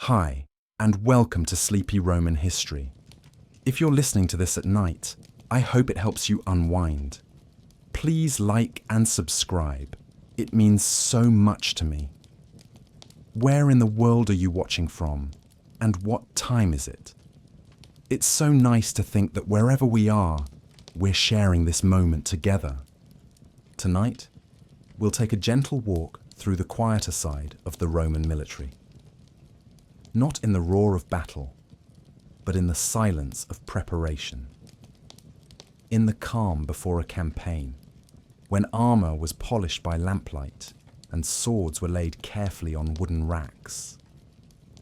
Hi, and welcome to Sleepy Roman History. If you're listening to this at night, I hope it helps you unwind. Please like and subscribe. It means so much to me. Where in the world are you watching from, and what time is it? It's so nice to think that wherever we are, we're sharing this moment together. Tonight, we'll take a gentle walk through the quieter side of the Roman military. Not in the roar of battle, but in the silence of preparation. In the calm before a campaign, when armor was polished by lamplight and swords were laid carefully on wooden racks.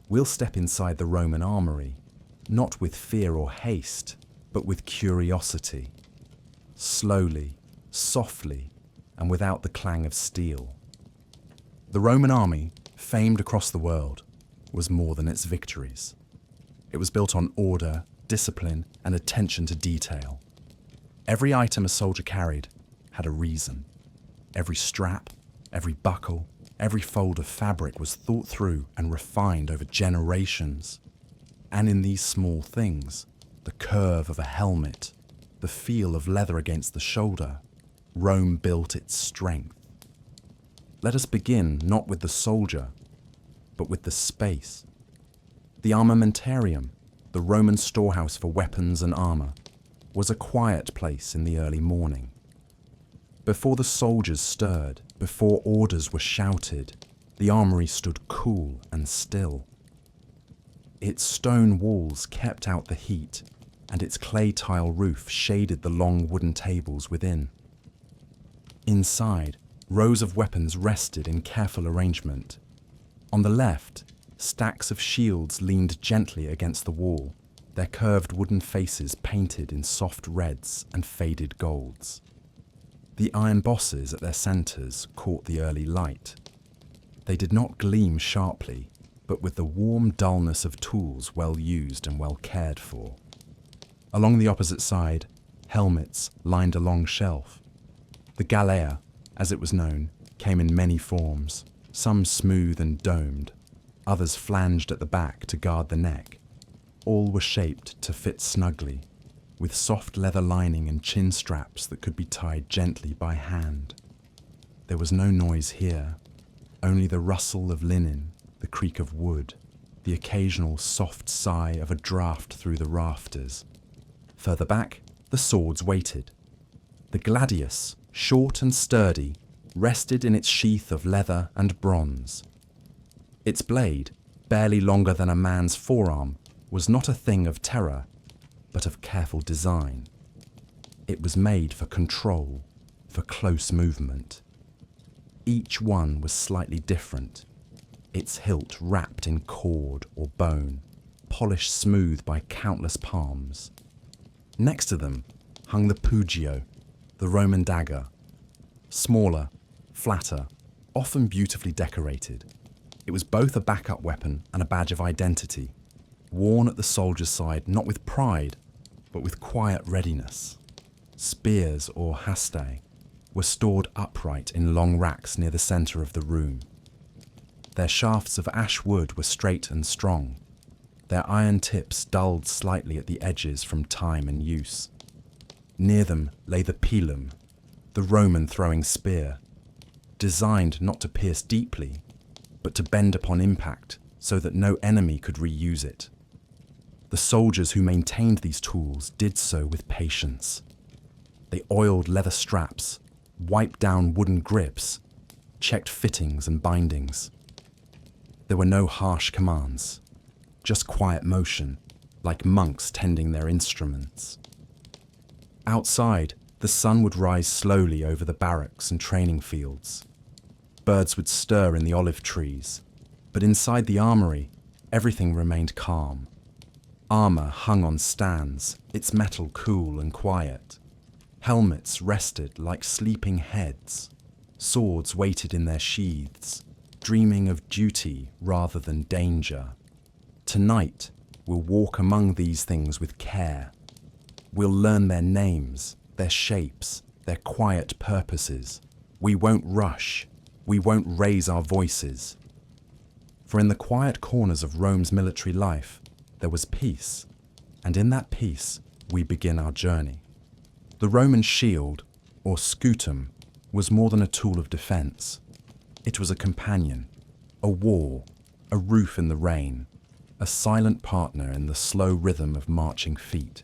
We'll step inside the Roman armory, not with fear or haste, but with curiosity. Slowly, softly, and without the clang of steel. The Roman army, famed across the world, was more than its victories. It was built on order, discipline, and attention to detail. Every item a soldier carried had a reason. Every strap, every buckle, every fold of fabric was thought through and refined over generations. And in these small things, the curve of a helmet, the feel of leather against the shoulder, Rome built its strength. Let us begin not with the soldier, but with the space. The armamentarium, the Roman storehouse for weapons and armor, was a quiet place in the early morning. Before the soldiers stirred, before orders were shouted, the armory stood cool and still. Its stone walls kept out the heat, and its clay tile roof shaded the long wooden tables within. Inside, rows of weapons rested in careful arrangement. On the left, stacks of shields leaned gently against the wall, their curved wooden faces painted in soft reds and faded golds. The iron bosses at their centres caught the early light. They did not gleam sharply, but with the warm dullness of tools well used and well cared for. Along the opposite side, helmets lined a long shelf. The galea, as it was known, came in many forms, some smooth and domed, others flanged at the back to guard the neck. All were shaped to fit snugly, with soft leather lining and chin straps that could be tied gently by hand. There was no noise here, only the rustle of linen, the creak of wood, the occasional soft sigh of a draught through the rafters. Further back, the swords waited. The gladius, short and sturdy, rested in its sheath of leather and bronze. Its blade, barely longer than a man's forearm, was not a thing of terror, but of careful design. It was made for control, for close movement. Each one was slightly different, its hilt wrapped in cord or bone, polished smooth by countless palms. Next to them hung the pugio, the Roman dagger, smaller, flatter, often beautifully decorated. It was both a backup weapon and a badge of identity, worn at the soldier's side not with pride, but with quiet readiness. Spears, or hastae, were stored upright in long racks near the centre of the room. Their shafts of ash wood were straight and strong, their iron tips dulled slightly at the edges from time and use. Near them lay the pilum, the Roman throwing spear, designed not to pierce deeply, but to bend upon impact so that no enemy could reuse it. The soldiers who maintained these tools did so with patience. They oiled leather straps, wiped down wooden grips, checked fittings and bindings. There were no harsh commands, just quiet motion, like monks tending their instruments. Outside, the sun would rise slowly over the barracks and training fields. Birds would stir in the olive trees, but inside the armory, everything remained calm. Armor hung on stands, its metal cool and quiet. Helmets rested like sleeping heads. Swords waited in their sheaths, dreaming of duty rather than danger. Tonight, we'll walk among these things with care. We'll learn their names, their shapes, their quiet purposes. We won't rush. We won't raise our voices. For in the quiet corners of Rome's military life, there was peace, and in that peace we begin our journey. The Roman shield, or scutum, was more than a tool of defense. It was a companion, a wall, a roof in the rain, a silent partner in the slow rhythm of marching feet.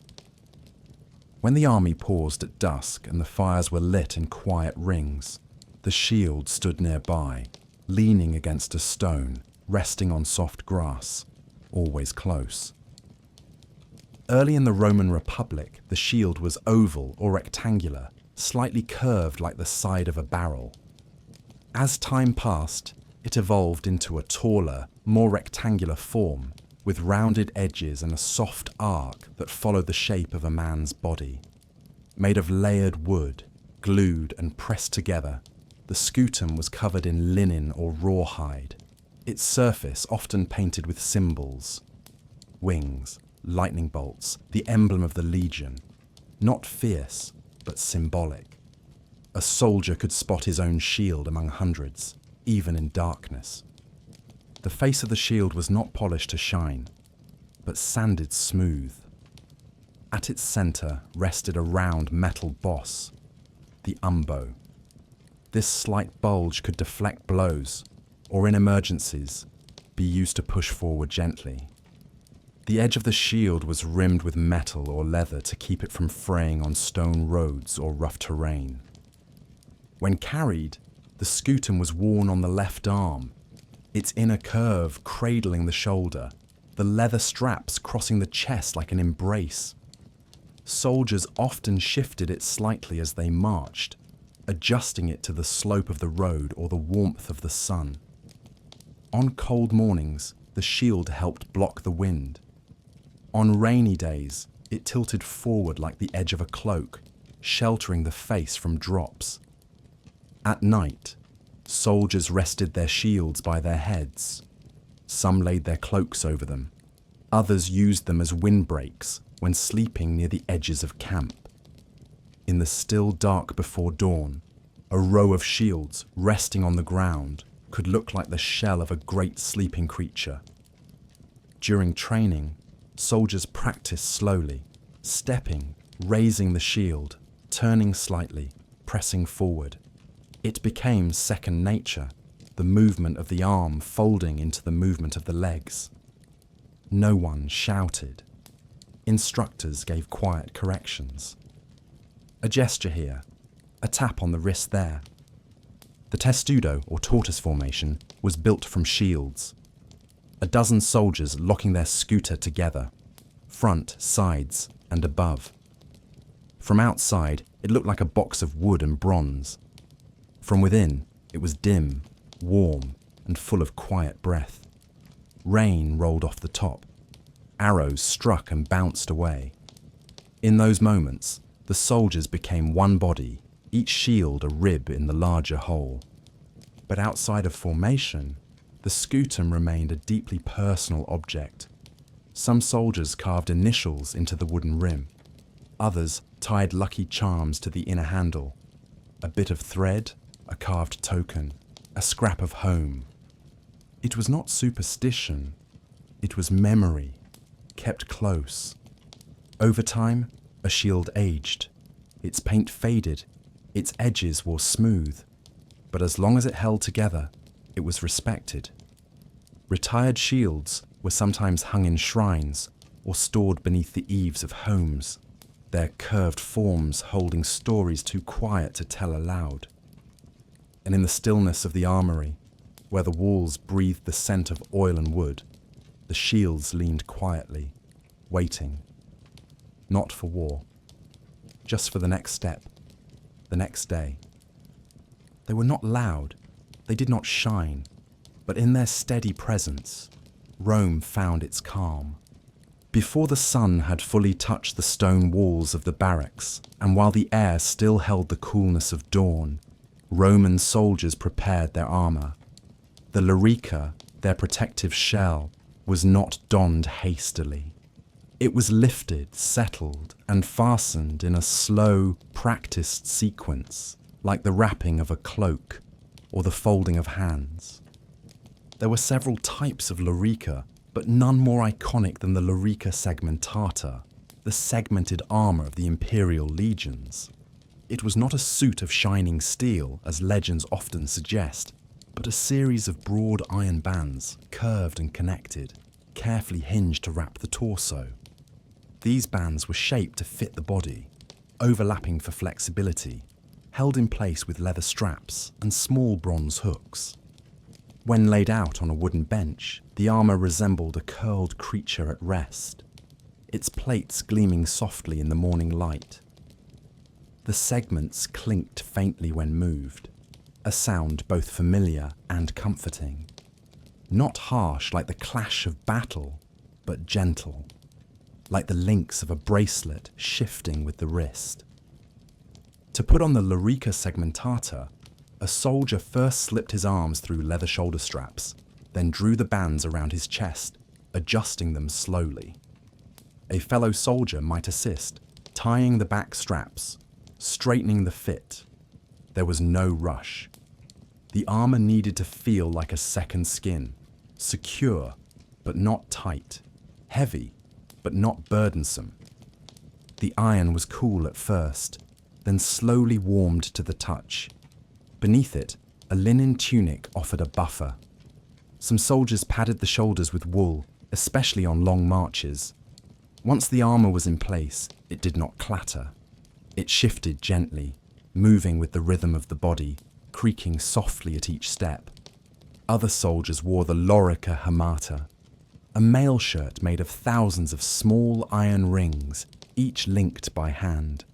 When the army paused at dusk and the fires were lit in quiet rings, the shield stood nearby, leaning against a stone, resting on soft grass, always close. Early in the Roman Republic, the shield was oval or rectangular, slightly curved like the side of a barrel. As time passed, it evolved into a taller, more rectangular form, with rounded edges and a soft arc that followed the shape of a man's body. Made of layered wood, glued and pressed together, the scutum was covered in linen or rawhide, its surface often painted with symbols. Wings, lightning bolts, the emblem of the legion. Not fierce, but symbolic. A soldier could spot his own shield among hundreds, even in darkness. The face of the shield was not polished to shine, but sanded smooth. At its center rested a round metal boss, the umbo. This slight bulge could deflect blows, or in emergencies, be used to push forward gently. The edge of the shield was rimmed with metal or leather to keep it from fraying on stone roads or rough terrain. When carried, the scutum was worn on the left arm, its inner curve cradling the shoulder, the leather straps crossing the chest like an embrace. Soldiers often shifted it slightly as they marched, adjusting it to the slope of the road or the warmth of the sun. On cold mornings, the shield helped block the wind. On rainy days, it tilted forward like the edge of a cloak, sheltering the face from drops. At night, soldiers rested their shields by their heads. Some laid their cloaks over them. Others used them as windbreaks when sleeping near the edges of camp. In the still dark before dawn, a row of shields resting on the ground could look like the shell of a great sleeping creature. During training, soldiers practiced slowly, stepping, raising the shield, turning slightly, pressing forward. It became second nature, the movement of the arm folding into the movement of the legs. No one shouted. Instructors gave quiet corrections. A gesture here, a tap on the wrist there. The testudo, or tortoise formation, was built from shields. A dozen soldiers locking their scooter together, front, sides, and above. From outside, it looked like a box of wood and bronze. From within, it was dim, warm, and full of quiet breath. Rain rolled off the top. Arrows struck and bounced away. In those moments, the soldiers became one body, each shield a rib in the larger whole. But outside of formation, the scutum remained a deeply personal object. Some soldiers carved initials into the wooden rim. Others tied lucky charms to the inner handle. A bit of thread, a carved token, a scrap of home. It was not superstition, it was memory, kept close. Over time, a shield aged. Its paint faded, its edges wore smooth, but as long as it held together, it was respected. Retired shields were sometimes hung in shrines or stored beneath the eaves of homes, their curved forms holding stories too quiet to tell aloud. And in the stillness of the armory, where the walls breathed the scent of oil and wood, the shields leaned quietly, waiting. Not for war, just for the next step, the next day. They were not loud, they did not shine, but in their steady presence, Rome found its calm. Before the sun had fully touched the stone walls of the barracks, and while the air still held the coolness of dawn, Roman soldiers prepared their armor. The larica, their protective shell, was not donned hastily. It was lifted, settled, and fastened in a slow, practiced sequence, like the wrapping of a cloak or the folding of hands. There were several types of lorica, but none more iconic than the lorica segmentata, the segmented armor of the imperial legions. It was not a suit of shining steel, as legends often suggest, but a series of broad iron bands, curved and connected, carefully hinged to wrap the torso. These bands were shaped to fit the body, overlapping for flexibility, held in place with leather straps and small bronze hooks. When laid out on a wooden bench, the armor resembled a curled creature at rest, its plates gleaming softly in the morning light. The segments clinked faintly when moved, a sound both familiar and comforting. Not harsh like the clash of battle, but gentle, like the links of a bracelet shifting with the wrist. To put on the lorica segmentata, a soldier first slipped his arms through leather shoulder straps, then drew the bands around his chest, adjusting them slowly. A fellow soldier might assist, tying the back straps, straightening the fit. There was no rush. The armor needed to feel like a second skin, secure, but not tight, heavy, but not burdensome. The iron was cool at first, then slowly warmed to the touch. Beneath it, a linen tunic offered a buffer. Some soldiers padded the shoulders with wool, especially on long marches. Once the armor was in place, it did not clatter. It shifted gently, moving with the rhythm of the body, creaking softly at each step. Other soldiers wore the lorica hamata, a mail shirt made of thousands of small iron rings, each linked by hand.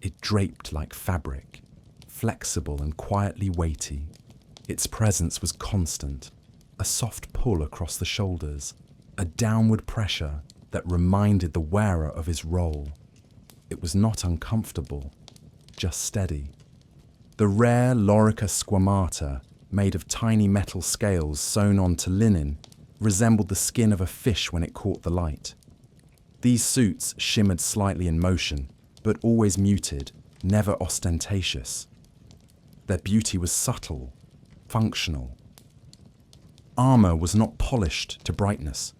It draped like fabric, flexible and quietly weighty. Its presence was constant, a soft pull across the shoulders, a downward pressure that reminded the wearer of his role. It was not uncomfortable, just steady. The rare lorica squamata, made of tiny metal scales sewn onto linen, resembled the skin of a fish when it caught the light. These suits shimmered slightly in motion, but always muted, never ostentatious. Their beauty was subtle, functional. Armor was not polished to brightness.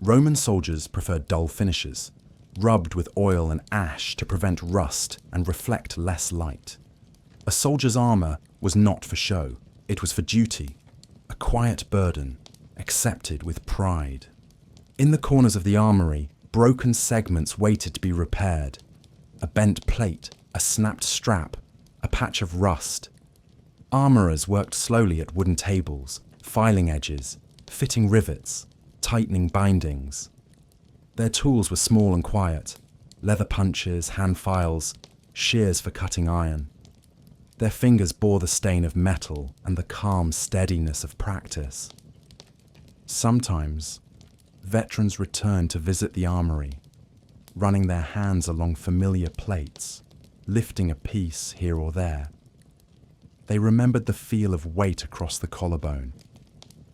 Roman soldiers preferred dull finishes, rubbed with oil and ash to prevent rust and reflect less light. A soldier's armor was not for show, it was for duty, a quiet burden, accepted with pride. In the corners of the armory, broken segments waited to be repaired. A bent plate, a snapped strap, a patch of rust. Armorers worked slowly at wooden tables, filing edges, fitting rivets, tightening bindings. Their tools were small and quiet, leather punches, hand files, shears for cutting iron. Their fingers bore the stain of metal and the calm steadiness of practice. Sometimes, veterans returned to visit the armory, running their hands along familiar plates, lifting a piece here or there. They remembered the feel of weight across the collarbone,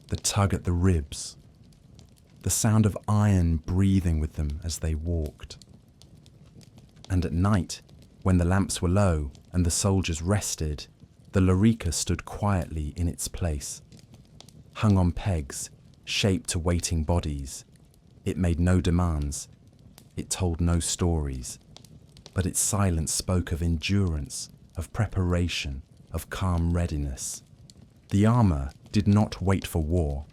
the tug at the ribs, the sound of iron breathing with them as they walked. And at night, when the lamps were low and the soldiers rested, the lorica stood quietly in its place. Hung on pegs, shaped to waiting bodies, it made no demands, it told no stories, but its silence spoke of endurance, of preparation, of calm readiness. The armor did not wait for war.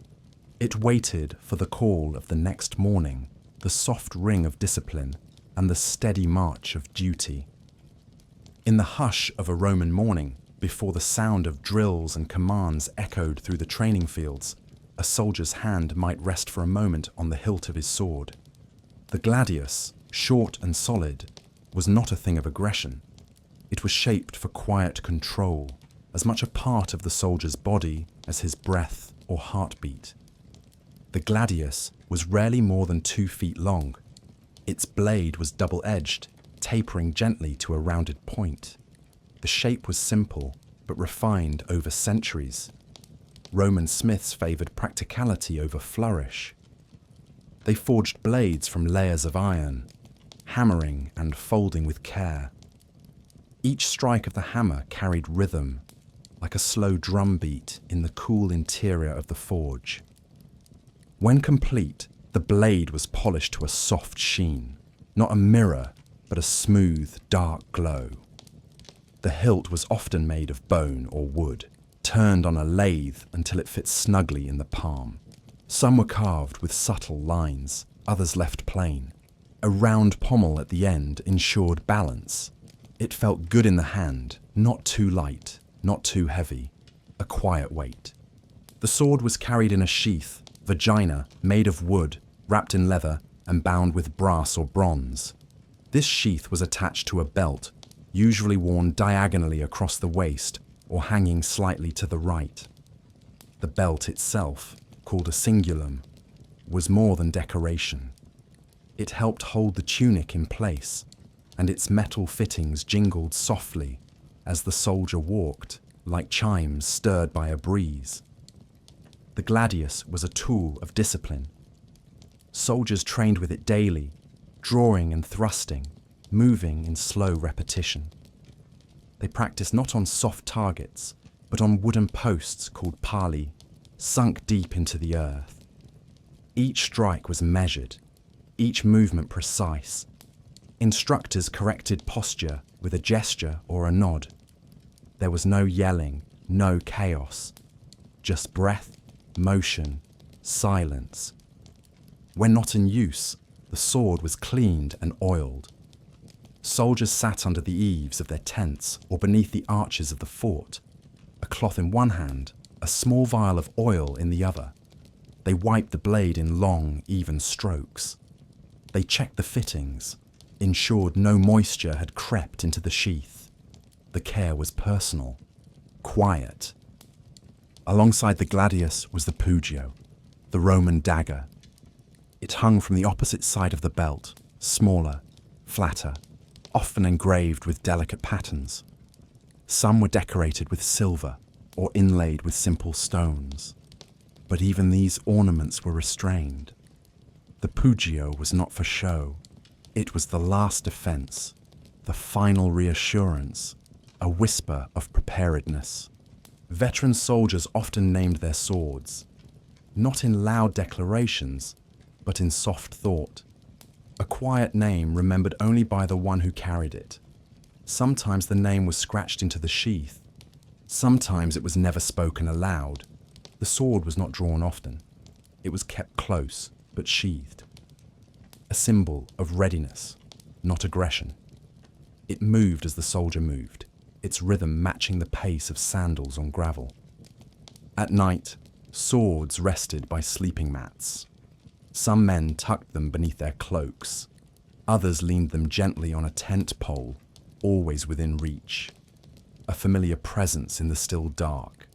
It waited for the call of the next morning, the soft ring of discipline, and the steady march of duty. In the hush of a Roman morning, before the sound of drills and commands echoed through the training fields, a soldier's hand might rest for a moment on the hilt of his sword. The gladius, short and solid, was not a thing of aggression. It was shaped for quiet control, as much a part of the soldier's body as his breath or heartbeat. The gladius was rarely more than 2 feet long. Its blade was double-edged, tapering gently to a rounded point. The shape was simple, but refined over centuries. Roman smiths favoured practicality over flourish. They forged blades from layers of iron, hammering and folding with care. Each strike of the hammer carried rhythm, like a slow drumbeat in the cool interior of the forge. When complete, the blade was polished to a soft sheen, not a mirror, but a smooth, dark glow. The hilt was often made of bone or wood, turned on a lathe until it fit snugly in the palm. Some were carved with subtle lines, others left plain. A round pommel at the end ensured balance. It felt good in the hand, not too light, not too heavy, a quiet weight. The sword was carried in a sheath, vagina, made of wood, wrapped in leather and bound with brass or bronze. This sheath was attached to a belt, usually worn diagonally across the waist or hanging slightly to the right. The belt itself, called a cingulum, was more than decoration. It helped hold the tunic in place, and its metal fittings jingled softly as the soldier walked, like chimes stirred by a breeze. The gladius was a tool of discipline. Soldiers trained with it daily, drawing and thrusting, moving in slow repetition. They practiced not on soft targets, but on wooden posts called pali, sunk deep into the earth. Each strike was measured, each movement precise. Instructors corrected posture with a gesture or a nod. There was no yelling, no chaos, just breath, motion, silence. When not in use, the sword was cleaned and oiled. Soldiers sat under the eaves of their tents or beneath the arches of the fort, a cloth in one hand, a small vial of oil in the other. They wiped the blade in long, even strokes. They checked the fittings, ensured no moisture had crept into the sheath. The care was personal, quiet. Alongside the gladius was the pugio, the Roman dagger. It hung from the opposite side of the belt, smaller, flatter, often engraved with delicate patterns. Some were decorated with silver or inlaid with simple stones. But even these ornaments were restrained. The pugio was not for show. It was the last defense, the final reassurance, a whisper of preparedness. Veteran soldiers often named their swords, not in loud declarations, but in soft thought. A quiet name remembered only by the one who carried it. Sometimes the name was scratched into the sheath. Sometimes it was never spoken aloud. The sword was not drawn often. It was kept close, but sheathed. A symbol of readiness, not aggression. It moved as the soldier moved, its rhythm matching the pace of sandals on gravel. At night, swords rested by sleeping mats. Some men tucked them beneath their cloaks. Others leaned them gently on a tent pole, always within reach. A familiar presence in the still dark.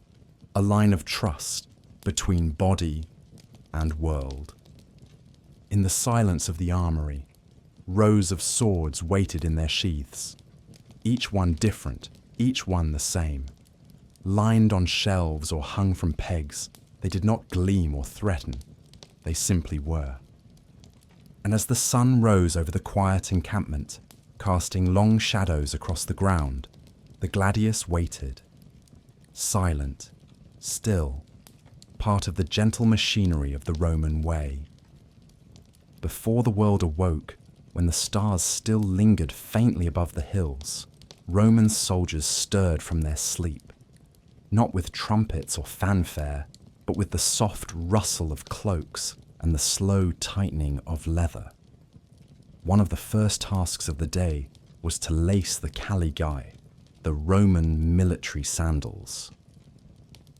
A line of trust between body and world. In the silence of the armory, rows of swords waited in their sheaths, each one different, each one the same. Lined on shelves or hung from pegs, they did not gleam or threaten, they simply were. And as the sun rose over the quiet encampment, casting long shadows across the ground, the gladius waited, silent, still, part of the gentle machinery of the Roman way. Before the world awoke, when the stars still lingered faintly above the hills, Roman soldiers stirred from their sleep, not with trumpets or fanfare, but with the soft rustle of cloaks and the slow tightening of leather. One of the first tasks of the day was to lace the caligae, the Roman military sandals.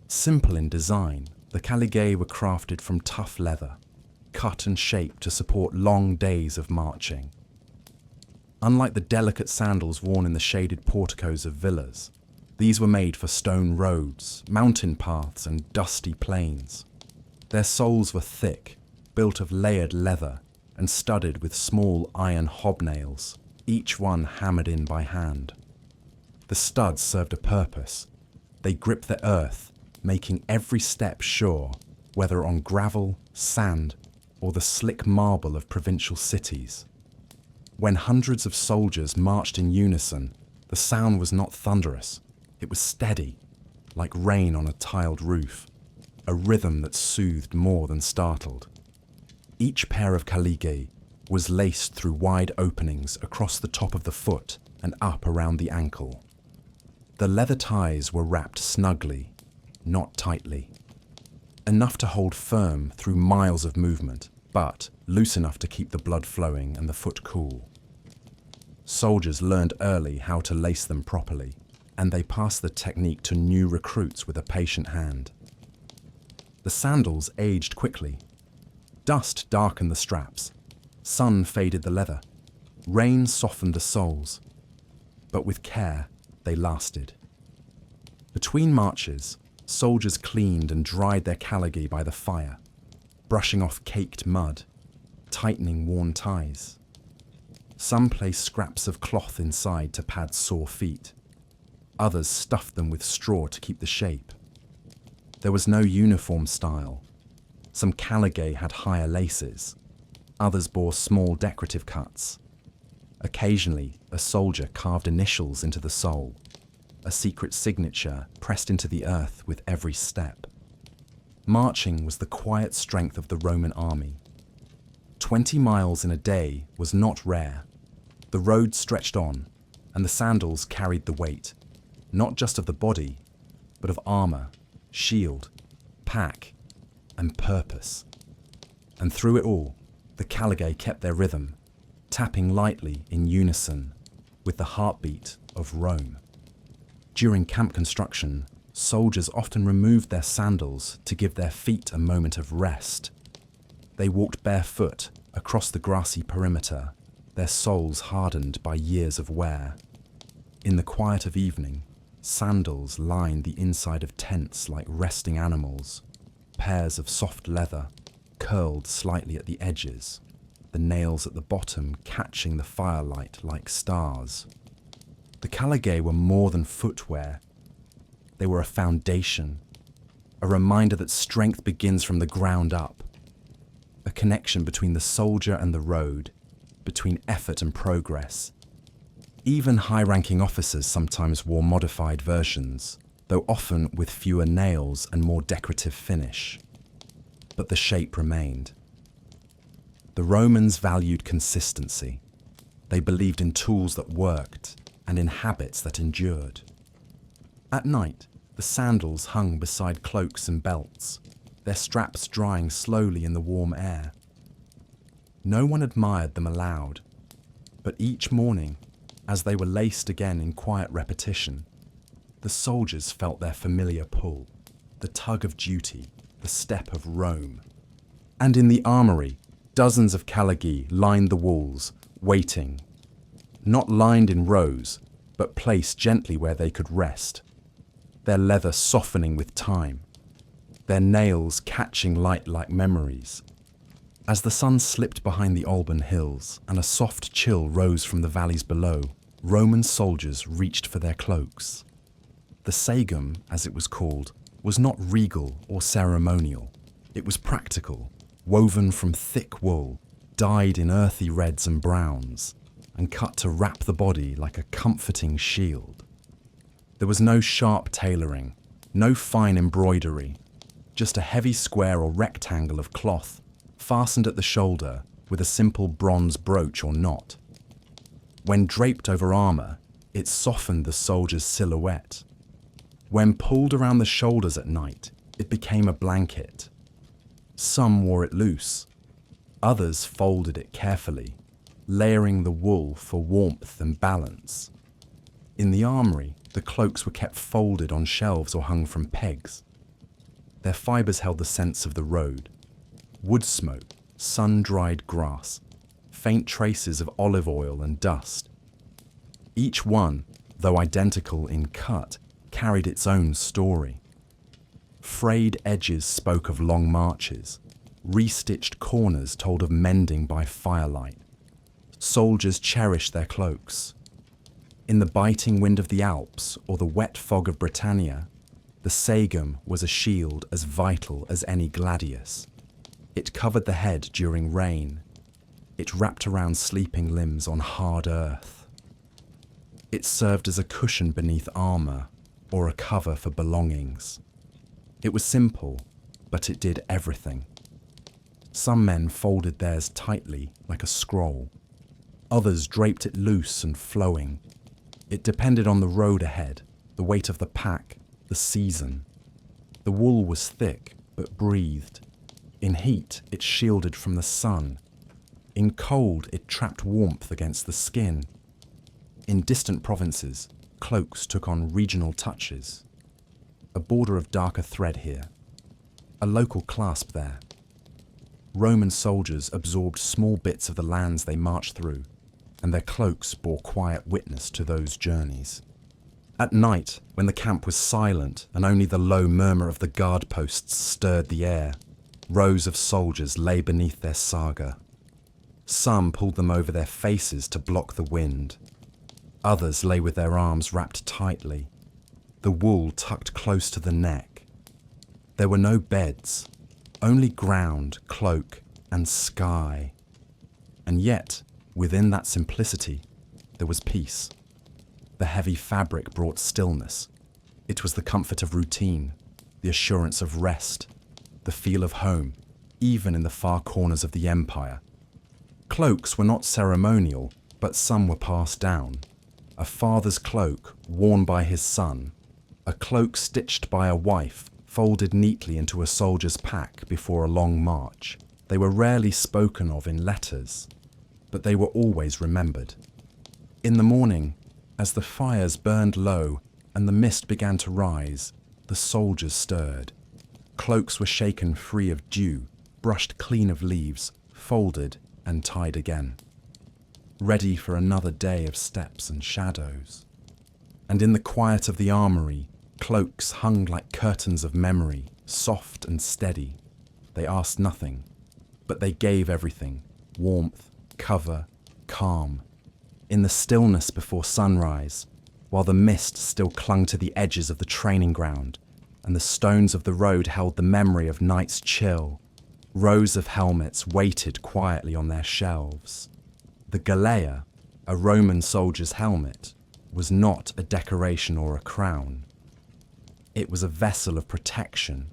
Simple in design, the caligae were crafted from tough leather, cut and shaped to support long days of marching. Unlike the delicate sandals worn in the shaded porticos of villas, these were made for stone roads, mountain paths, and dusty plains. Their soles were thick, built of layered leather, and studded with small iron hobnails, each one hammered in by hand. The studs served a purpose. They gripped the earth, making every step sure, whether on gravel, sand, or the slick marble of provincial cities. When hundreds of soldiers marched in unison, the sound was not thunderous, it was steady, like rain on a tiled roof, a rhythm that soothed more than startled. Each pair of caligay was laced through wide openings across the top of the foot and up around the ankle. The leather ties were wrapped snugly, not tightly. Enough to hold firm through miles of movement, but loose enough to keep the blood flowing and the foot cool. Soldiers learned early how to lace them properly, and they passed the technique to new recruits with a patient hand. The sandals aged quickly. Dust darkened the straps. Sun faded the leather. Rain softened the soles. But with care, they lasted. Between marches, soldiers cleaned and dried their caligay by the fire, brushing off caked mud, tightening worn ties. Some placed scraps of cloth inside to pad sore feet. Others stuffed them with straw to keep the shape. There was no uniform style. Some caligay had higher laces. Others bore small decorative cuts. Occasionally, a soldier carved initials into the sole, a secret signature pressed into the earth with every step. Marching was the quiet strength of the Roman army. 20 miles in a day was not rare. The road stretched on, and the sandals carried the weight, not just of the body, but of armor, shield, pack, and purpose. And through it all, the caligay kept their rhythm, tapping lightly in unison with the heartbeat of Rome. During camp construction, soldiers often removed their sandals to give their feet a moment of rest. They walked barefoot across the grassy perimeter, their soles hardened by years of wear. In the quiet of evening, sandals lined the inside of tents like resting animals, pairs of soft leather, curled slightly at the edges, the nails at the bottom catching the firelight like stars. The caligay were more than footwear. They were a foundation, a reminder that strength begins from the ground up, a connection between the soldier and the road, between effort and progress. Even high-ranking officers sometimes wore modified versions, though often with fewer nails and more decorative finish. But the shape remained. The Romans valued consistency. They believed in tools that worked and in habits that endured. At night, the sandals hung beside cloaks and belts, their straps drying slowly in the warm air. No one admired them aloud, but each morning, as they were laced again in quiet repetition, the soldiers felt their familiar pull, the tug of duty, the step of Rome. And in the armory, dozens of caligay lined the walls, waiting, not lined in rows, but placed gently where they could rest, their leather softening with time, their nails catching light like memories. As the sun slipped behind the Alban hills and a soft chill rose from the valleys below, Roman soldiers reached for their cloaks. The sagum, as it was called, was not regal or ceremonial. It was practical, woven from thick wool, dyed in earthy reds and browns, and cut to wrap the body like a comforting shield. There was no sharp tailoring, no fine embroidery, just a heavy square or rectangle of cloth fastened at the shoulder with a simple bronze brooch or knot. When draped over armor, it softened the soldier's silhouette. When pulled around the shoulders at night, it became a blanket. Some wore it loose. Others folded it carefully, layering the wool for warmth and balance. In the armory, the cloaks were kept folded on shelves or hung from pegs. Their fibers held the scents of the road: wood smoke, sun-dried grass, faint traces of olive oil and dust. Each one, though identical in cut, carried its own story. Frayed edges spoke of long marches. Restitched corners told of mending by firelight. Soldiers cherished their cloaks. In the biting wind of the Alps or the wet fog of Britannia, the sagum was a shield as vital as any gladius. It covered the head during rain. It wrapped around sleeping limbs on hard earth. It served as a cushion beneath armor, or a cover for belongings. It was simple, but it did everything. Some men folded theirs tightly, like a scroll. Others draped it loose and flowing. It depended on the road ahead, the weight of the pack, the season. The wool was thick, but breathed. In heat, it shielded from the sun. In cold, it trapped warmth against the skin. In distant provinces, cloaks took on regional touches. A border of darker thread here. A local clasp there. Roman soldiers absorbed small bits of the lands they marched through, and their cloaks bore quiet witness to those journeys. At night, when the camp was silent and only the low murmur of the guard posts stirred the air, rows of soldiers lay beneath their saga. Some pulled them over their faces to block the wind. Others lay with their arms wrapped tightly, the wool tucked close to the neck. There were no beds, only ground, cloak, and sky. And yet, within that simplicity, there was peace. The heavy fabric brought stillness. It was the comfort of routine, the assurance of rest, the feel of home, even in the far corners of the empire. Cloaks were not ceremonial, but some were passed down. A father's cloak worn by his son, a cloak stitched by a wife, folded neatly into a soldier's pack before a long march. They were rarely spoken of in letters, but they were always remembered. In the morning, as the fires burned low and the mist began to rise, the soldiers stirred. Cloaks were shaken free of dew, brushed clean of leaves, folded and tied again, ready for another day of steps and shadows. And in the quiet of the armory, cloaks hung like curtains of memory, soft and steady. They asked nothing, but they gave everything: warmth, cover, calm. In the stillness before sunrise, while the mist still clung to the edges of the training ground, and the stones of the road held the memory of night's chill, rows of helmets waited quietly on their shelves. The Galeia, a Roman soldier's helmet, was not a decoration or a crown. It was a vessel of protection,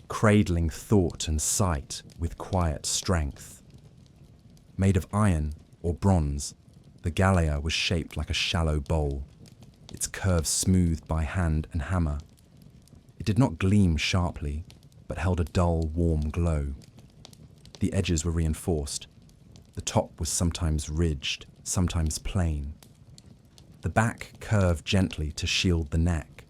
cradling thought and sight with quiet strength. Made of iron or bronze, the Galeia was shaped like a shallow bowl, its curves smoothed by hand and hammer. It did not gleam sharply, but held a dull, warm glow. The edges were reinforced. The top was sometimes ridged, sometimes plain. The back curved gently to shield the neck.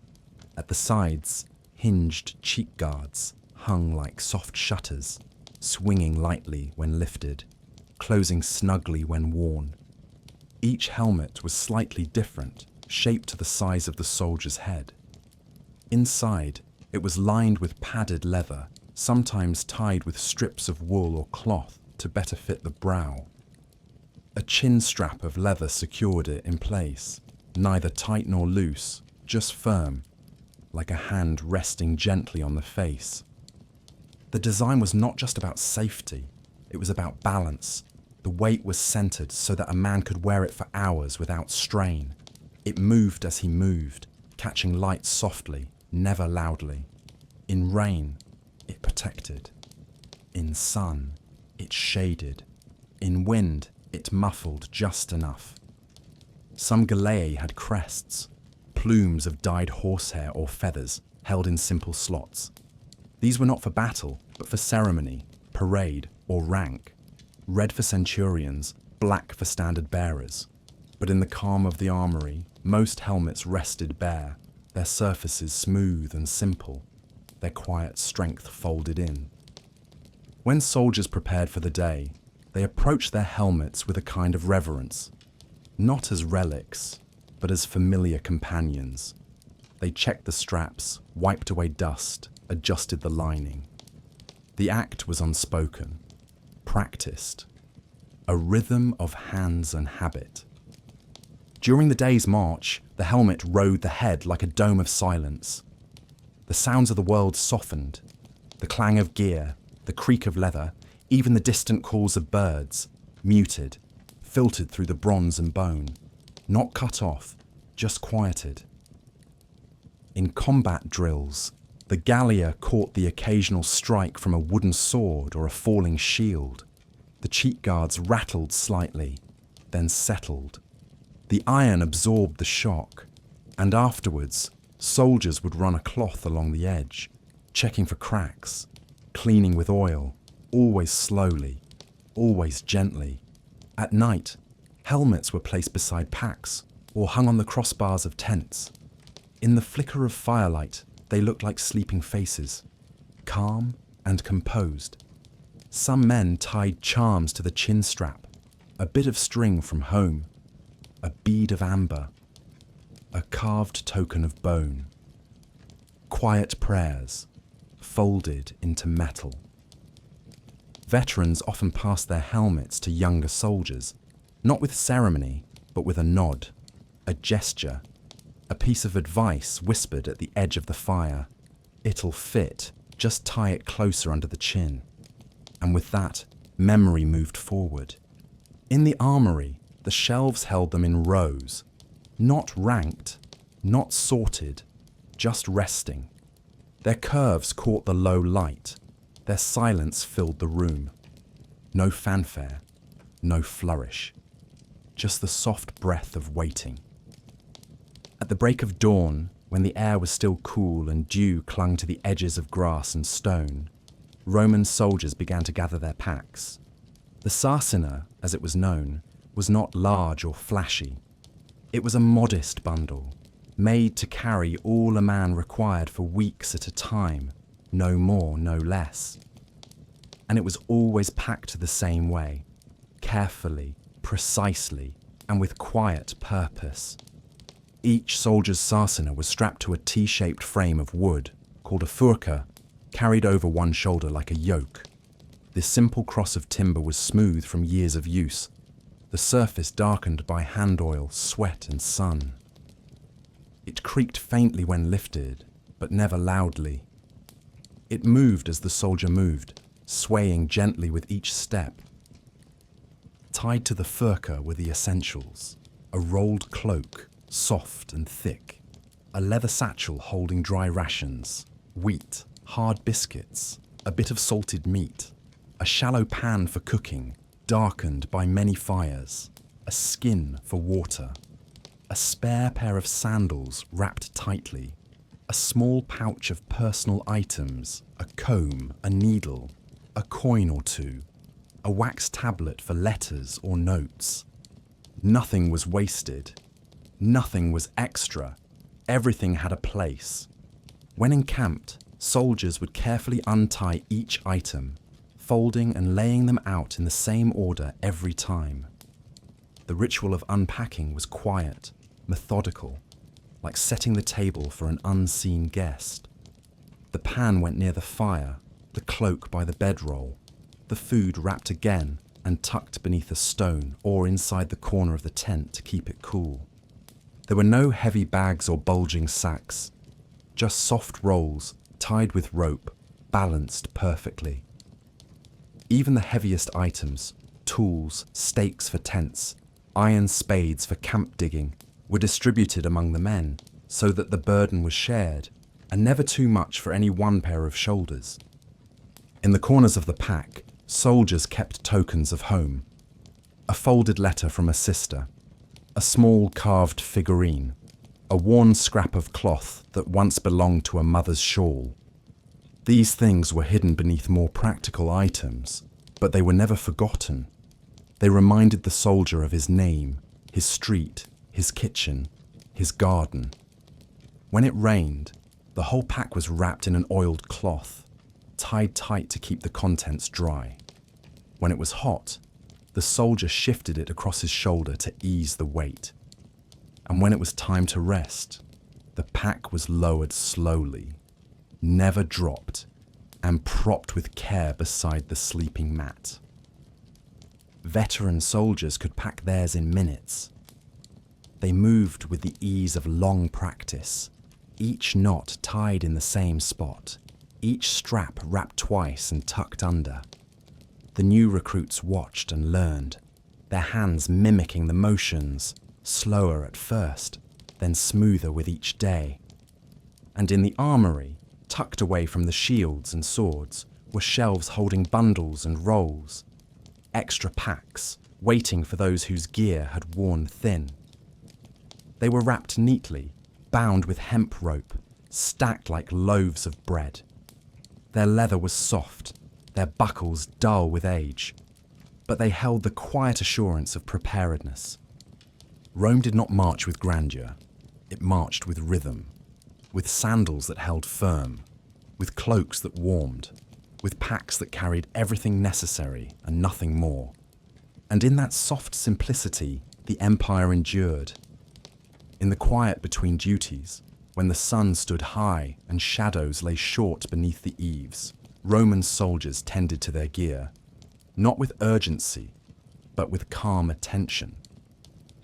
At the sides, hinged cheek guards hung like soft shutters, swinging lightly when lifted, closing snugly when worn. Each helmet was slightly different, shaped to the size of the soldier's head. Inside, it was lined with padded leather, sometimes tied with strips of wool or cloth to better fit the brow. A chin strap of leather secured it in place, neither tight nor loose, just firm, like a hand resting gently on the face. The design was not just about safety, it was about balance. The weight was centered so that a man could wear it for hours without strain. It moved as he moved, catching light softly, never loudly. In rain, it protected. In sun, it shaded. In wind, it muffled just enough. Some Galeae had crests, plumes of dyed horsehair or feathers held in simple slots. These were not for battle, but for ceremony, parade, or rank. Red for centurions, black for standard bearers. But in the calm of the armory, most helmets rested bare, their surfaces smooth and simple, their quiet strength folded in. When soldiers prepared for the day, they approached their helmets with a kind of reverence, not as relics, but as familiar companions. They checked the straps, wiped away dust, adjusted the lining. The act was unspoken, practiced, a rhythm of hands and habit. During the day's march, the helmet rode the head like a dome of silence. The sounds of the world softened, the clang of gear, the creak of leather, even the distant calls of birds, muted, filtered through the bronze and bone, not cut off, just quieted. In combat drills, the Gallia caught the occasional strike from a wooden sword or a falling shield. The cheek guards rattled slightly, then settled. The iron absorbed the shock, and afterwards, soldiers would run a cloth along the edge, checking for cracks, cleaning with oil, always slowly, always gently. At night, helmets were placed beside packs or hung on the crossbars of tents. In the flicker of firelight, they looked like sleeping faces, calm and composed. Some men tied charms to the chin strap, a bit of string from home, a bead of amber, a carved token of bone. Quiet prayers, folded into metal. Veterans often passed their helmets to younger soldiers, not with ceremony, but with a nod, a gesture, a piece of advice whispered at the edge of the fire. It'll fit, just tie it closer under the chin. And with that, memory moved forward. In the armory, the shelves held them in rows, not ranked, not sorted, just resting. Their curves caught the low light. Their silence filled the room. No fanfare, no flourish, just the soft breath of waiting. At the break of dawn, when the air was still cool and dew clung to the edges of grass and stone, Roman soldiers began to gather their packs. The sarcina, as it was known, was not large or flashy. It was a modest bundle, made to carry all a man required for weeks at a time, no more, no less. And it was always packed the same way, carefully, precisely, and with quiet purpose. Each soldier's sarcina was strapped to a T-shaped frame of wood, called a furka, carried over one shoulder like a yoke. This simple cross of timber was smooth from years of use, the surface darkened by hand oil, sweat, and sun. It creaked faintly when lifted, but never loudly. It moved as the soldier moved, swaying gently with each step. Tied to the furka were the essentials: a rolled cloak, soft and thick, a leather satchel holding dry rations, wheat, hard biscuits, a bit of salted meat, a shallow pan for cooking, darkened by many fires, a skin for water, a spare pair of sandals wrapped tightly, a small pouch of personal items, a comb, a needle, a coin or two, a wax tablet for letters or notes. Nothing was wasted. Nothing was extra. Everything had a place. When encamped, soldiers would carefully untie each item, folding and laying them out in the same order every time. The ritual of unpacking was quiet, methodical, like setting the table for an unseen guest. The pan went near the fire, the cloak by the bedroll, the food wrapped again and tucked beneath a stone or inside the corner of the tent to keep it cool. There were no heavy bags or bulging sacks, just soft rolls tied with rope, balanced perfectly. Even the heaviest items, tools, stakes for tents, iron spades for camp digging, were distributed among the men so that the burden was shared and never too much for any one pair of shoulders. In the corners of the pack, soldiers kept tokens of home: a folded letter from a sister, a small carved figurine, a worn scrap of cloth that once belonged to a mother's shawl. These things were hidden beneath more practical items, but they were never forgotten. They reminded the soldier of his name, his street, his kitchen, his garden. When it rained, the whole pack was wrapped in an oiled cloth, tied tight to keep the contents dry. When it was hot, the soldier shifted it across his shoulder to ease the weight. And when it was time to rest, the pack was lowered slowly, never dropped, and propped with care beside the sleeping mat. Veteran soldiers could pack theirs in minutes. They moved with the ease of long practice, each knot tied in the same spot, each strap wrapped twice and tucked under. The new recruits watched and learned, their hands mimicking the motions, slower at first, then smoother with each day. And in the armory, tucked away from the shields and swords, were shelves holding bundles and rolls, extra packs, waiting for those whose gear had worn thin. They were wrapped neatly, bound with hemp rope, stacked like loaves of bread. Their leather was soft, their buckles dull with age, but they held the quiet assurance of preparedness. Rome did not march with grandeur, it marched with rhythm, with sandals that held firm, with cloaks that warmed, with packs that carried everything necessary and nothing more. And in that soft simplicity, the empire endured. In the quiet between duties, when the sun stood high and shadows lay short beneath the eaves, Roman soldiers tended to their gear, not with urgency, but with calm attention.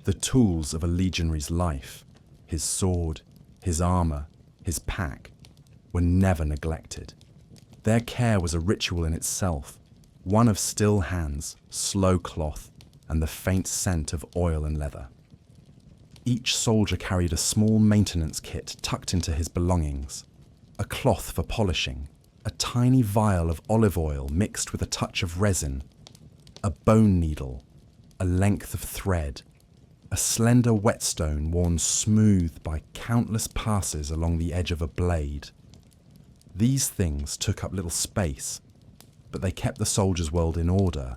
The tools of a legionary's life, his sword, his armor, his pack, were never neglected. Their care was a ritual in itself, one of still hands, slow cloth, and the faint scent of oil and leather. Each soldier carried a small maintenance kit tucked into his belongings, a cloth for polishing, a tiny vial of olive oil mixed with a touch of resin, a bone needle, a length of thread, a slender whetstone worn smooth by countless passes along the edge of a blade. These things took up little space, but they kept the soldiers' world in order.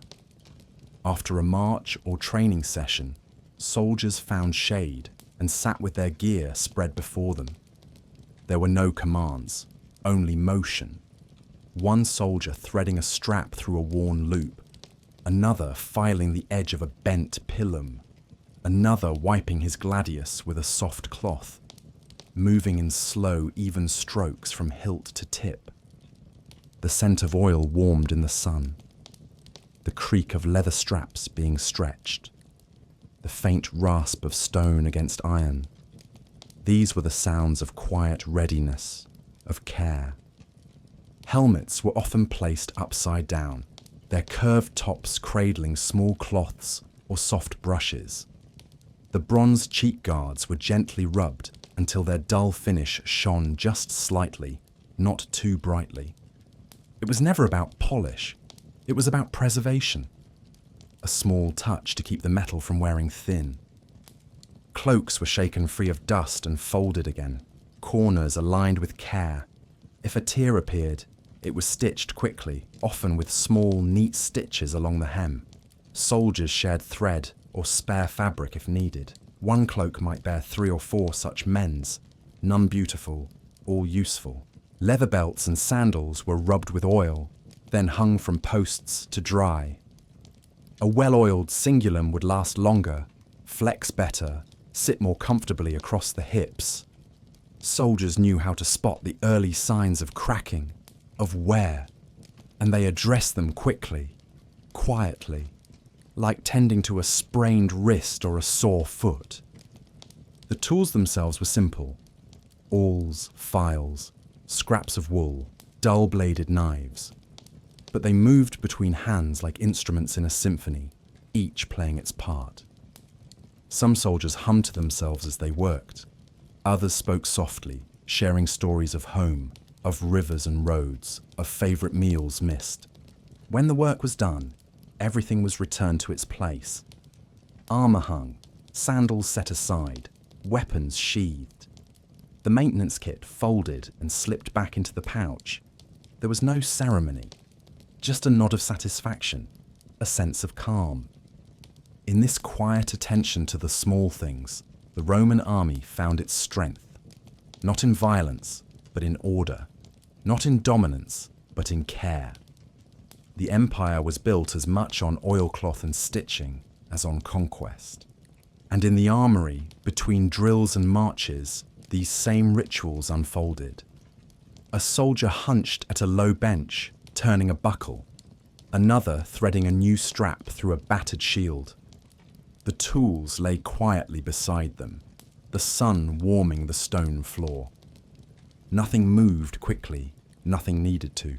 After a march or training session, soldiers found shade and sat with their gear spread before them. There were no commands, only motion. One soldier threading a strap through a worn loop, another filing the edge of a bent pilum, another wiping his gladius with a soft cloth, moving in slow, even strokes from hilt to tip. The scent of oil warmed in the sun, the creak of leather straps being stretched, the faint rasp of stone against iron. These were the sounds of quiet readiness, of care. Helmets were often placed upside down, their curved tops cradling small cloths or soft brushes. The bronze cheek guards were gently rubbed until their dull finish shone just slightly, not too brightly. It was never about polish, it was about preservation. A small touch to keep the metal from wearing thin. Cloaks were shaken free of dust and folded again, corners aligned with care. If a tear appeared, it was stitched quickly, often with small, neat stitches along the hem. Soldiers shared thread or spare fabric if needed. One cloak might bear 3 or 4 such mends, none beautiful, all useful. Leather belts and sandals were rubbed with oil, then hung from posts to dry. A well-oiled cingulum would last longer, flex better, sit more comfortably across the hips. Soldiers knew how to spot the early signs of cracking, of wear, and they addressed them quickly, quietly, like tending to a sprained wrist or a sore foot. The tools themselves were simple: awls, files, scraps of wool, dull-bladed knives. But they moved between hands like instruments in a symphony, each playing its part. Some soldiers hummed to themselves as they worked. Others spoke softly, sharing stories of home, of rivers and roads, of favourite meals missed. When the work was done, everything was returned to its place. Armour hung, sandals set aside, weapons sheathed. The maintenance kit folded and slipped back into the pouch. There was no ceremony, just a nod of satisfaction, a sense of calm. In this quiet attention to the small things, the Roman army found its strength, not in violence, but in order, not in dominance, but in care. The empire was built as much on oilcloth and stitching as on conquest. And in the armory, between drills and marches, these same rituals unfolded. A soldier hunched at a low bench, turning a buckle, another threading a new strap through a battered shield. The tools lay quietly beside them, the sun warming the stone floor. Nothing moved quickly, nothing needed to.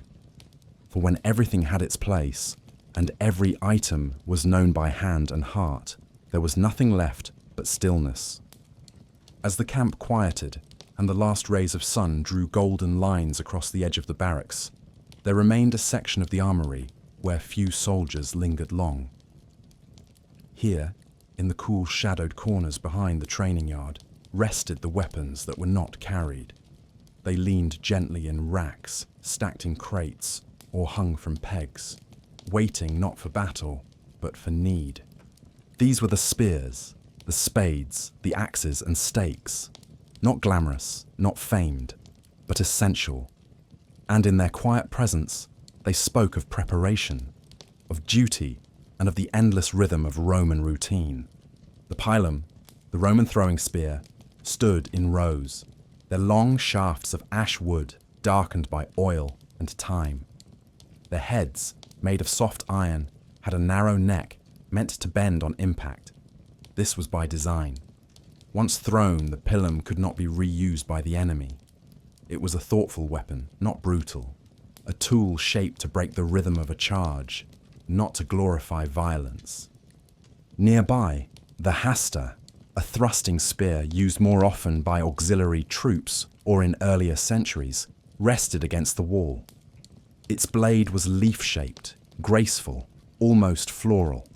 For when everything had its place, and every item was known by hand and heart, there was nothing left but stillness. As the camp quieted, and the last rays of sun drew golden lines across the edge of the barracks, there remained a section of the armory where few soldiers lingered long. Here, in the cool shadowed corners behind the training yard, rested the weapons that were not carried. They leaned gently in racks, stacked in crates, or hung from pegs, waiting not for battle, but for need. These were the spears, the spades, the axes and stakes, not glamorous, not famed, but essential. And in their quiet presence, they spoke of preparation, of duty, and of the endless rhythm of Roman routine. The pilum, the Roman throwing spear, stood in rows, their long shafts of ash wood darkened by oil and time. Their heads, made of soft iron, had a narrow neck meant to bend on impact. This was by design. Once thrown, the pilum could not be reused by the enemy. It was a thoughtful weapon, not brutal, a tool shaped to break the rhythm of a charge, not to glorify violence. Nearby, the hasta, a thrusting spear used more often by auxiliary troops or in earlier centuries, rested against the wall. Its blade was leaf-shaped, graceful, almost floral.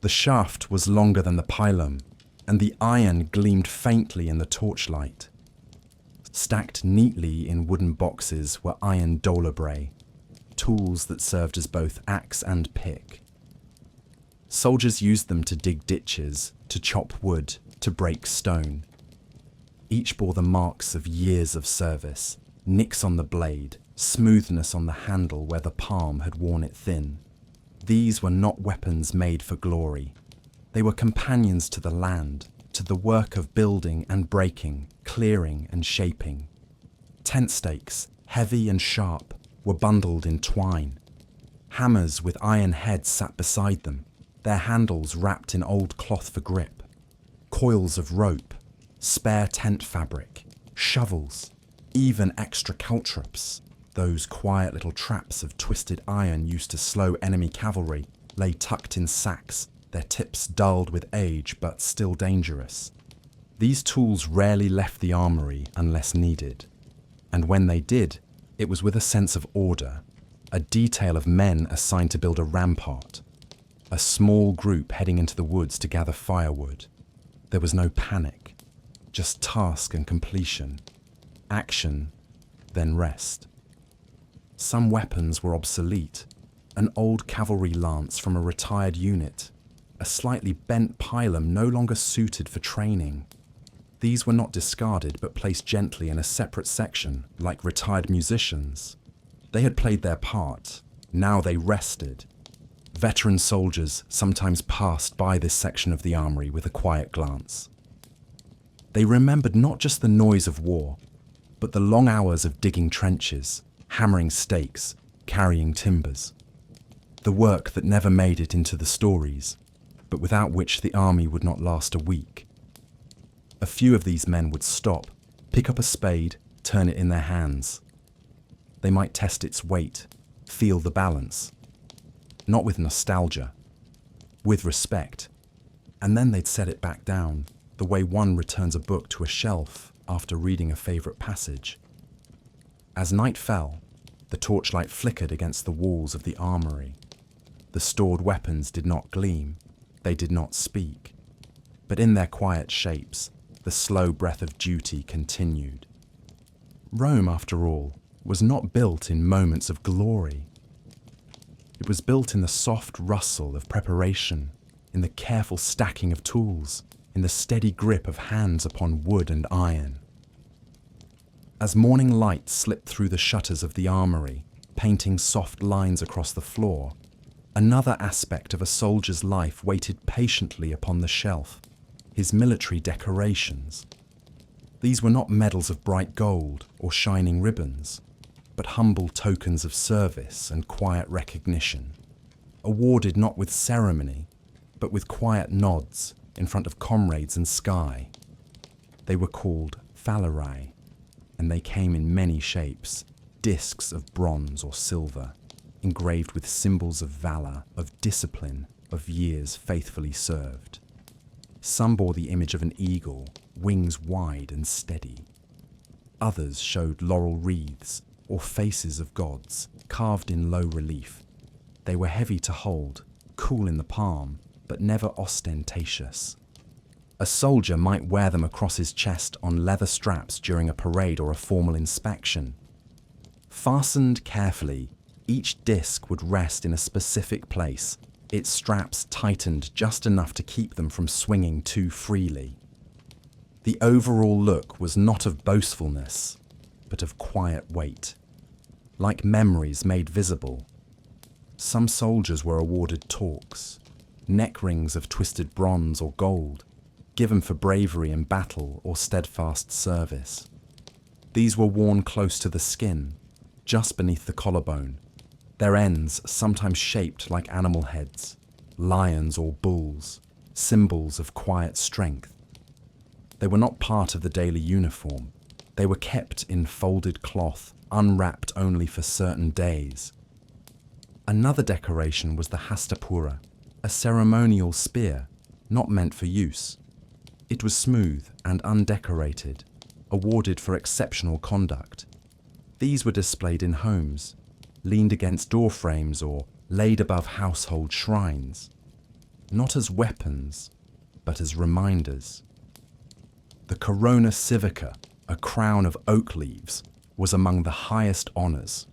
The shaft was longer than the pilum, and the iron gleamed faintly in the torchlight. Stacked neatly in wooden boxes were iron dolabrae, tools that served as both axe and pick. Soldiers used them to dig ditches, to chop wood, to break stone. Each bore the marks of years of service, nicks on the blade, smoothness on the handle where the palm had worn it thin. These were not weapons made for glory. They were companions to the land, to the work of building and breaking, clearing and shaping. Tent stakes, heavy and sharp, were bundled in twine. Hammers with iron heads sat beside them, their handles wrapped in old cloth for grip. Coils of rope, spare tent fabric, shovels, even extra caltrops, those quiet little traps of twisted iron used to slow enemy cavalry, lay tucked in sacks, their tips dulled with age but still dangerous. These tools rarely left the armory unless needed, and when they did, it was with a sense of order, a detail of men assigned to build a rampart, a small group heading into the woods to gather firewood. There was no panic, just task and completion, action, then rest. Some weapons were obsolete, an old cavalry lance from a retired unit, a slightly bent pilum no longer suited for training. These were not discarded but placed gently in a separate section, like retired musicians. They had played their part, now they rested. Veteran soldiers sometimes passed by this section of the armory with a quiet glance. They remembered not just the noise of war, but the long hours of digging trenches, hammering stakes, carrying timbers. The work that never made it into the stories, but without which the army would not last a week. A few of these men would stop, pick up a spade, turn it in their hands. They might test its weight, feel the balance. Not with nostalgia, with respect. And then they'd set it back down, the way one returns a book to a shelf after reading a favourite passage. As night fell, the torchlight flickered against the walls of the armory. The stored weapons did not gleam, they did not speak. But in their quiet shapes, the slow breath of duty continued. Rome, after all, was not built in moments of glory. It was built in the soft rustle of preparation, in the careful stacking of tools, in the steady grip of hands upon wood and iron. As morning light slipped through the shutters of the armory, painting soft lines across the floor, another aspect of a soldier's life waited patiently upon the shelf, his military decorations. These were not medals of bright gold or shining ribbons, but humble tokens of service and quiet recognition, awarded not with ceremony, but with quiet nods in front of comrades and sky. They were called phalarai, and they came in many shapes, discs of bronze or silver, engraved with symbols of valor, of discipline, of years faithfully served. Some bore the image of an eagle, wings wide and steady. Others showed laurel wreaths or faces of gods carved in low relief. They were heavy to hold, cool in the palm, but never ostentatious. A soldier might wear them across his chest on leather straps during a parade or a formal inspection. Fastened carefully, each disc would rest in a specific place, its straps tightened just enough to keep them from swinging too freely. The overall look was not of boastfulness, but of quiet weight, like memories made visible. Some soldiers were awarded torques, neck rings of twisted bronze or gold, given for bravery in battle or steadfast service. These were worn close to the skin, just beneath the collarbone, their ends sometimes shaped like animal heads, lions or bulls, symbols of quiet strength. They were not part of the daily uniform. They were kept in folded cloth, unwrapped only for certain days. Another decoration was the hastapura, a ceremonial spear, not meant for use. It was smooth and undecorated, awarded for exceptional conduct. These were displayed in homes, leaned against door frames or laid above household shrines, not as weapons, but as reminders. The corona civica, a crown of oak leaves, was among the highest honours.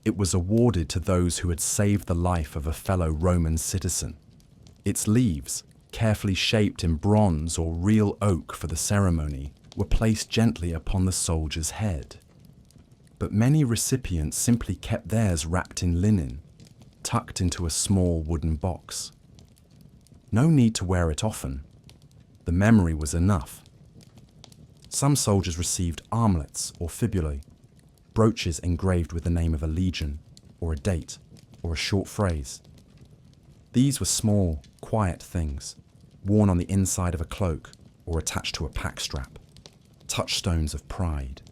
It was awarded to those who had saved the life of a fellow Roman citizen. Its leaves, carefully shaped in bronze or real oak for the ceremony, were placed gently upon the soldier's head. But many recipients simply kept theirs wrapped in linen, tucked into a small wooden box. No need to wear it often. The memory was enough. Some soldiers received armlets or fibulae, brooches engraved with the name of a legion, or a date, or a short phrase. These were small, quiet things, worn on the inside of a cloak or attached to a pack strap, touchstones of pride.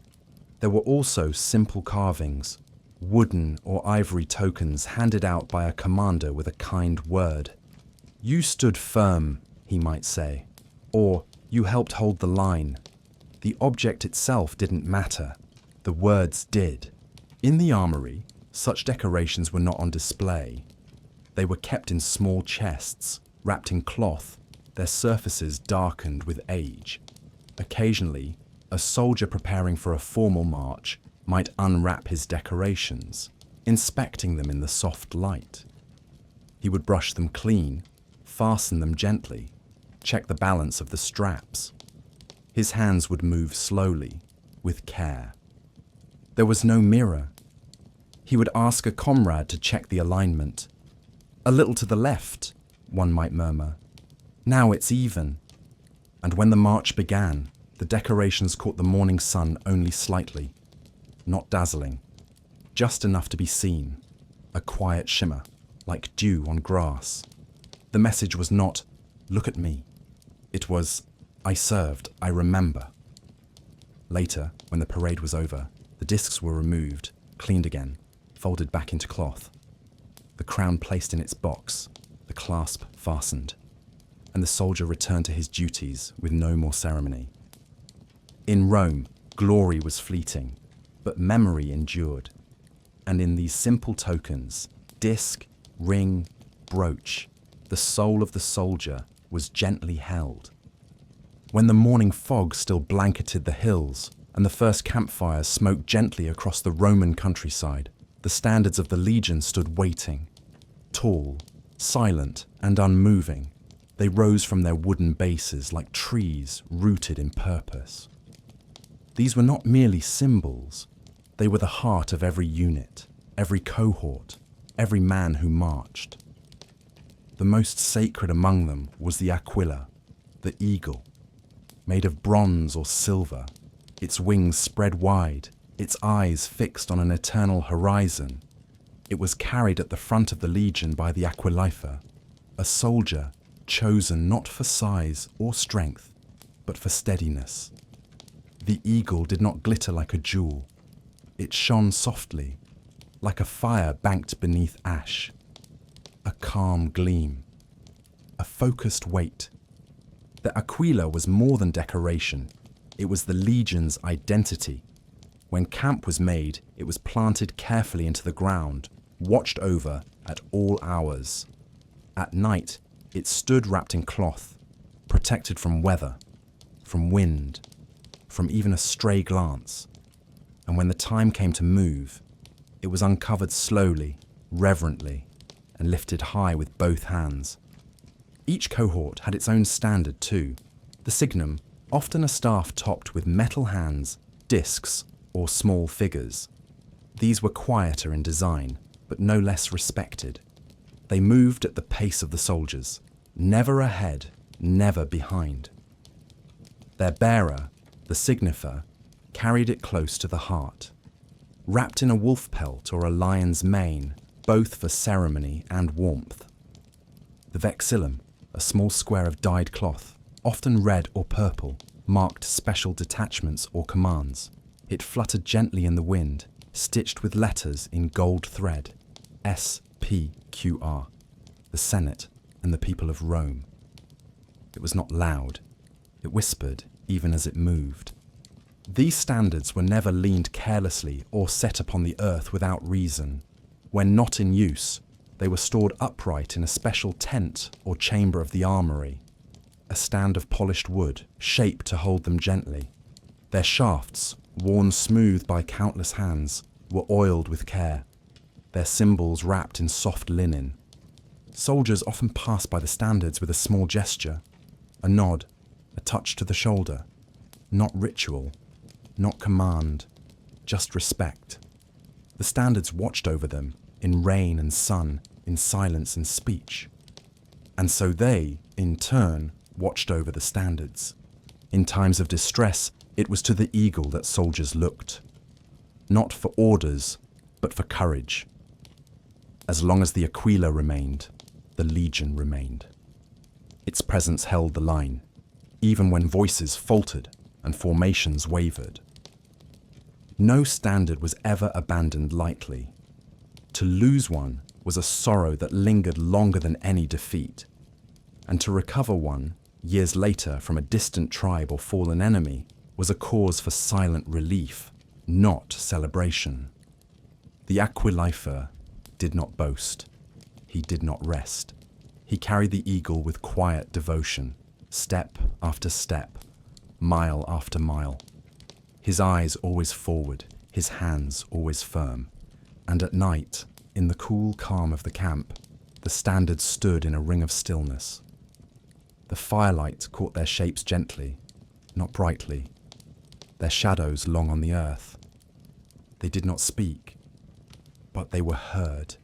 There were also simple carvings, wooden or ivory tokens handed out by a commander with a kind word. "You stood firm," he might say, or "you helped hold the line." The object itself didn't matter. The words did. In the armory, such decorations were not on display. They were kept in small chests, wrapped in cloth, their surfaces darkened with age. Occasionally, a soldier preparing for a formal march might unwrap his decorations, inspecting them in the soft light. He would brush them clean, fasten them gently, check the balance of the straps. His hands would move slowly, with care. There was no mirror. He would ask a comrade to check the alignment. "A little to the left," one might murmur. "Now it's even." And when the march began, the decorations caught the morning sun only slightly, not dazzling, just enough to be seen, a quiet shimmer, like dew on grass. The message was not, "Look at me." It was, "I served, I remember." Later, when the parade was over, the discs were removed, cleaned again, folded back into cloth. The crown placed in its box, the clasp fastened, and the soldier returned to his duties with no more ceremony. In Rome, glory was fleeting, but memory endured. And in these simple tokens, disc, ring, brooch, the soul of the soldier was gently held. When the morning fog still blanketed the hills and the first campfires smoked gently across the Roman countryside, the standards of the legion stood waiting. Tall, silent, and unmoving, they rose from their wooden bases like trees rooted in purpose. These were not merely symbols, they were the heart of every unit, every cohort, every man who marched. The most sacred among them was the aquila, the eagle, made of bronze or silver, its wings spread wide, its eyes fixed on an eternal horizon. It was carried at the front of the legion by the aquilifer, a soldier chosen not for size or strength, but for steadiness. The eagle did not glitter like a jewel. It shone softly, like a fire banked beneath ash. A calm gleam, a focused weight. The aquila was more than decoration. It was the legion's identity, When camp was made, it was planted carefully into the ground, watched over at all hours. At night, it stood wrapped in cloth, protected from weather, from wind, from even a stray glance. And when the time came to move, it was uncovered slowly, reverently, and lifted high with both hands. Each cohort had its own standard too. The signum, often a staff topped with metal hands, discs, or small figures. These were quieter in design, but no less respected. They moved at the pace of the soldiers, never ahead, never behind. Their bearer, the signifer, carried it close to the heart, wrapped in a wolf pelt or a lion's mane, both for ceremony and warmth. The vexillum, a small square of dyed cloth, often red or purple, marked special detachments or commands. It fluttered gently in the wind, stitched with letters in gold thread, SPQR, the Senate and the people of Rome. It was not loud. It whispered even as it moved. These standards were never leaned carelessly or set upon the earth without reason. When not in use, they were stored upright in a special tent or chamber of the armory, a stand of polished wood, shaped to hold them gently. Their shafts, worn smooth by countless hands, were oiled with care, their symbols wrapped in soft linen. Soldiers often passed by the standards with a small gesture, a nod, a touch to the shoulder. Not ritual, not command, just respect. The standards watched over them, in rain and sun, in silence and speech. And so they, in turn, watched over the standards. In times of distress, it was to the eagle that soldiers looked. Not for orders, but for courage. As long as the Aquila remained, the legion remained. Its presence held the line, even when voices faltered and formations wavered. No standard was ever abandoned lightly. To lose one was a sorrow that lingered longer than any defeat, and to recover one, years later from a distant tribe or fallen enemy, was a cause for silent relief, not celebration. The Aquilifer did not boast. He did not rest. He carried the eagle with quiet devotion, step after step, mile after mile. His eyes always forward, his hands always firm. And at night, in the cool calm of the camp, the standards stood in a ring of stillness. The firelight caught their shapes gently, not brightly, their shadows long on the earth. They did not speak, but they were heard.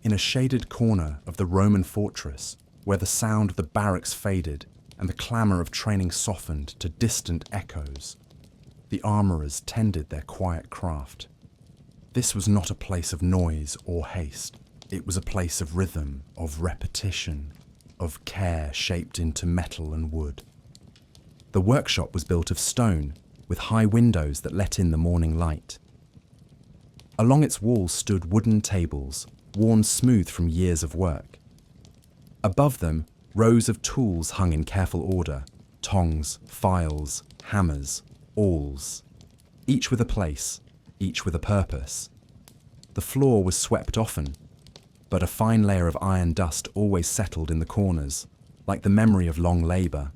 In a shaded corner of the Roman fortress, where the sound of the barracks faded and the clamour of training softened to distant echoes, the armourers tended their quiet craft. This was not a place of noise or haste. It was a place of rhythm, of repetition, of care shaped into metal and wood. The workshop was built of stone, with high windows that let in the morning light. Along its walls stood wooden tables, worn smooth from years of work. Above them, rows of tools hung in careful order: tongs, files, hammers, awls, each with a place, each with a purpose. The floor was swept often, but a fine layer of iron dust always settled in the corners, like the memory of long labour.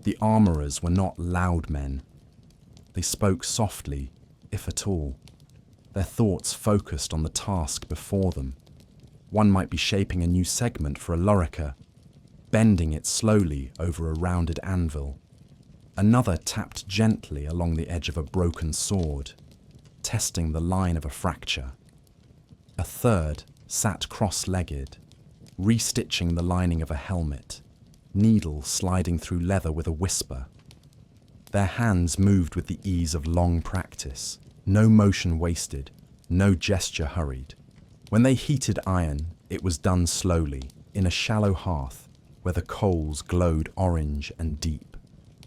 The armourers were not loud men. They spoke softly, if at all. Their thoughts focused on the task before them. One might be shaping a new segment for a lorica, bending it slowly over a rounded anvil. Another tapped gently along the edge of a broken sword, testing the line of a fracture. A third sat cross-legged, restitching the lining of a helmet, needle sliding through leather with a whisper. Their hands moved with the ease of long practice, no motion wasted, no gesture hurried. When they heated iron, it was done slowly, in a shallow hearth, where the coals glowed orange and deep.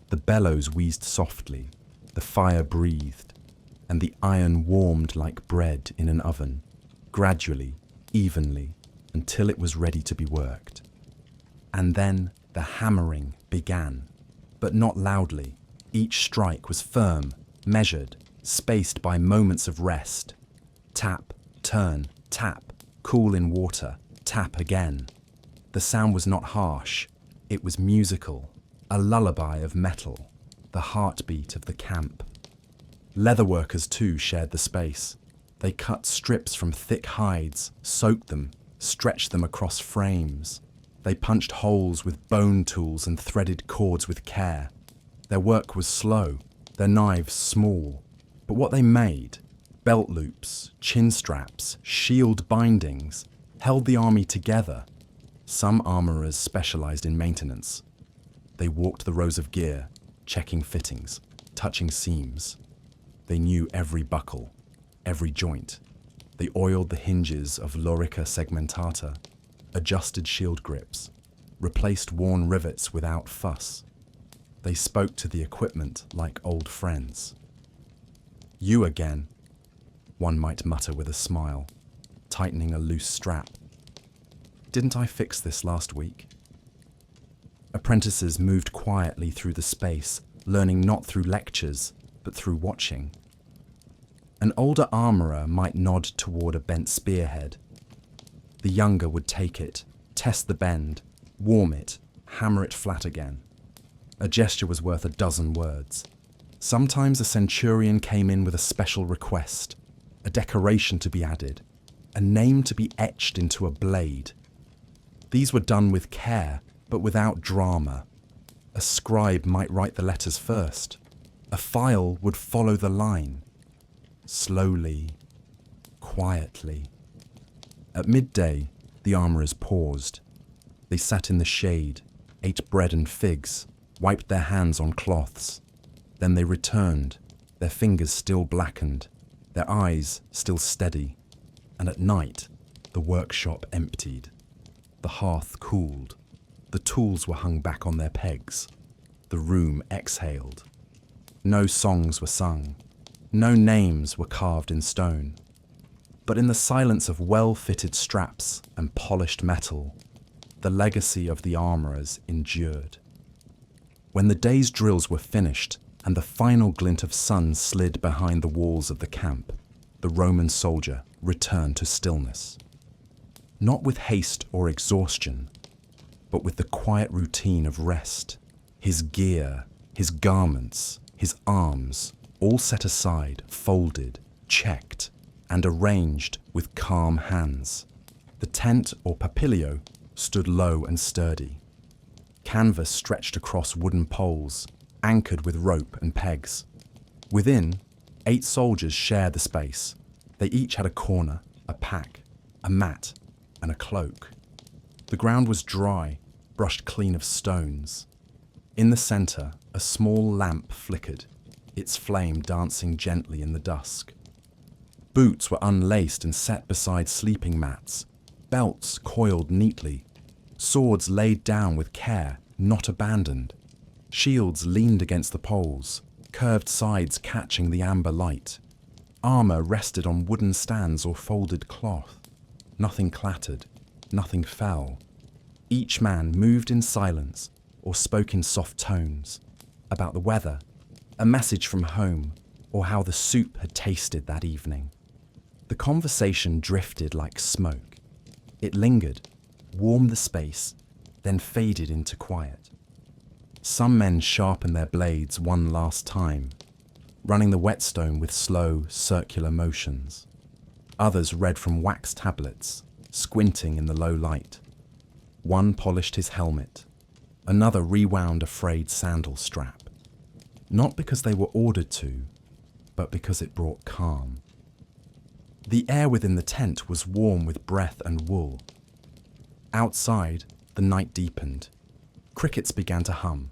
The bellows wheezed softly, the fire breathed, and the iron warmed like bread in an oven, gradually, evenly, until it was ready to be worked. And then the hammering began, but not loudly. Each strike was firm, measured, spaced by moments of rest. Tap, turn, tap, cool in water, tap again. The sound was not harsh, it was musical, a lullaby of metal, the heartbeat of the camp. Leatherworkers too shared the space. They cut strips from thick hides, soaked them, stretched them across frames. They punched holes with bone tools and threaded cords with care. Their work was slow, their knives small, but what they made, belt loops, chin straps, shield bindings, held the army together. Some armourers specialised in maintenance. They walked the rows of gear, checking fittings, touching seams. They knew every buckle, every joint. They oiled the hinges of lorica segmentata, adjusted shield grips, replaced worn rivets without fuss. They spoke to the equipment like old friends. "You again," one might mutter with a smile, tightening a loose strap. "Didn't I fix this last week?" Apprentices moved quietly through the space, learning not through lectures, but through watching. An older armourer might nod toward a bent spearhead. The younger would take it, test the bend, warm it, hammer it flat again. A gesture was worth a dozen words. Sometimes a centurion came in with a special request, a decoration to be added, a name to be etched into a blade. These were done with care, but without drama. A scribe might write the letters first. A file would follow the line. Slowly, quietly. At midday, the armourers paused. They sat in the shade, ate bread and figs, wiped their hands on cloths. Then they returned, their fingers still blackened, their eyes still steady. And at night, the workshop emptied. The hearth cooled. The tools were hung back on their pegs. The room exhaled. No songs were sung. No names were carved in stone. But in the silence of well-fitted straps and polished metal, the legacy of the armourers endured. When the day's drills were finished and the final glint of sun slid behind the walls of the camp, the Roman soldier returned to stillness. Not with haste or exhaustion, but with the quiet routine of rest. His gear, his garments, his arms, all set aside, folded, checked, and arranged with calm hands. The tent or papilio stood low and sturdy. Canvas stretched across wooden poles, anchored with rope and pegs. Within, 8 soldiers shared the space. They each had a corner, a pack, a mat, and a cloak. The ground was dry, brushed clean of stones. In the centre, a small lamp flickered, its flame dancing gently in the dusk. Boots were unlaced and set beside sleeping mats, belts coiled neatly, swords laid down with care, not abandoned. Shields leaned against the poles, curved sides catching the amber light. Armour rested on wooden stands or folded cloth. Nothing clattered, nothing fell. Each man moved in silence or spoke in soft tones about the weather, a message from home, or how the soup had tasted that evening. The conversation drifted like smoke. It lingered, warmed the space, then faded into quiet. Some men sharpened their blades one last time, running the whetstone with slow, circular motions. Others read from wax tablets, squinting in the low light. One polished his helmet. Another rewound a frayed sandal strap. Not because they were ordered to, but because it brought calm. The air within the tent was warm with breath and wool. Outside, the night deepened. Crickets began to hum.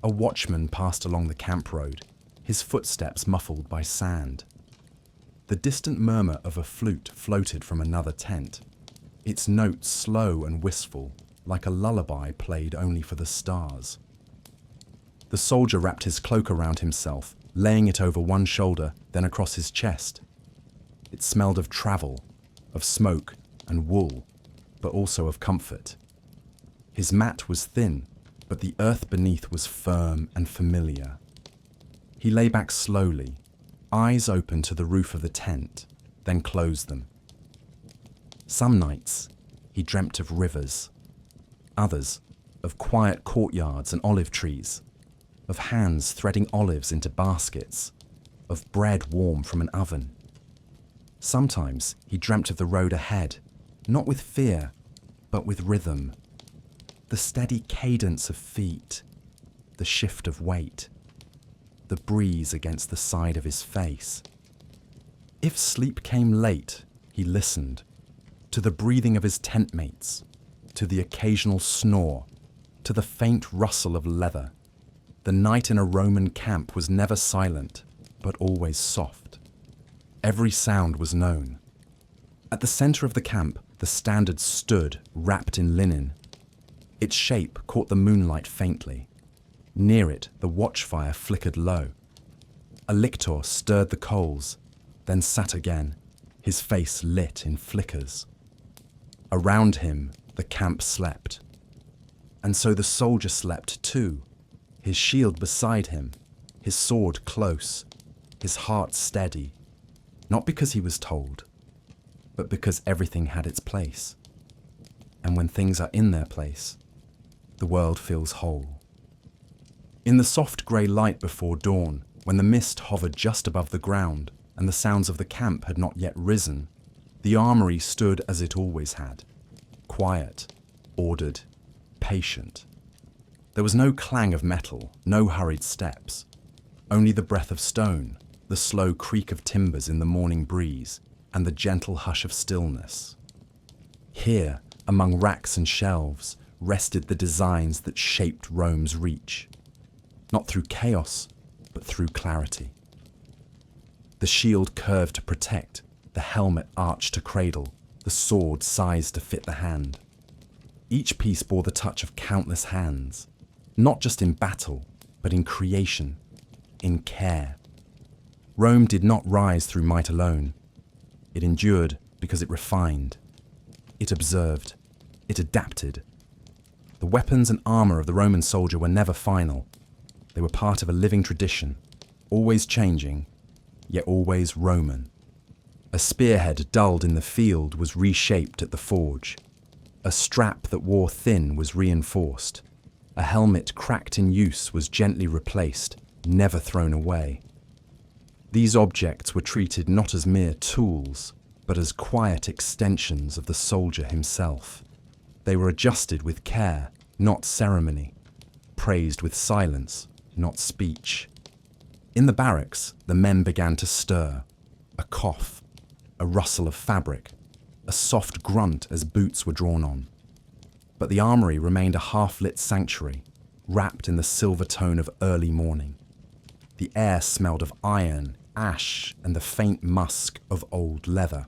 A watchman passed along the camp road, his footsteps muffled by sand. The distant murmur of a flute floated from another tent, its notes slow and wistful, like a lullaby played only for the stars. The soldier wrapped his cloak around himself, laying it over one shoulder, then across his chest. It smelled of travel, of smoke and wool, but also of comfort. His mat was thin, but the earth beneath was firm and familiar. He lay back slowly, eyes open to the roof of the tent, then closed them. Some nights, he dreamt of rivers, others of quiet courtyards and olive trees, of hands threading olives into baskets, of bread warm from an oven. Sometimes he dreamt of the road ahead, not with fear, but with rhythm. The steady cadence of feet, the shift of weight, the breeze against the side of his face. If sleep came late, he listened to the breathing of his tent mates, to the occasional snore, to the faint rustle of leather. The night in a Roman camp was never silent, but always soft. Every sound was known. At the center of the camp, the standard stood, wrapped in linen. Its shape caught the moonlight faintly. Near it, the watchfire flickered low. A lictor stirred the coals, then sat again, his face lit in flickers. Around him, the camp slept. And so the soldier slept too, his shield beside him, his sword close, his heart steady, not because he was told, but because everything had its place. And when things are in their place, the world feels whole. In the soft grey light before dawn, when the mist hovered just above the ground and the sounds of the camp had not yet risen, the armory stood as it always had, quiet, ordered, patient. There was no clang of metal, no hurried steps, only the breath of stone, the slow creak of timbers in the morning breeze, and the gentle hush of stillness. Here, among racks and shelves, rested the designs that shaped Rome's reach, not through chaos, but through clarity. The shield curved to protect, the helmet arched to cradle, the sword sized to fit the hand. Each piece bore the touch of countless hands, not just in battle, but in creation, in care. Rome did not rise through might alone. It endured because it refined. It observed. It adapted. The weapons and armor of the Roman soldier were never final. They were part of a living tradition, always changing, yet always Roman. A spearhead dulled in the field was reshaped at the forge. A strap that wore thin was reinforced. A helmet cracked in use was gently replaced, never thrown away. These objects were treated not as mere tools, but as quiet extensions of the soldier himself. They were adjusted with care, not ceremony, praised with silence, not speech. In the barracks, the men began to stir. A cough, a rustle of fabric, a soft grunt as boots were drawn on. But the armory remained a half-lit sanctuary, wrapped in the silver tone of early morning. The air smelled of iron, ash, and the faint musk of old leather.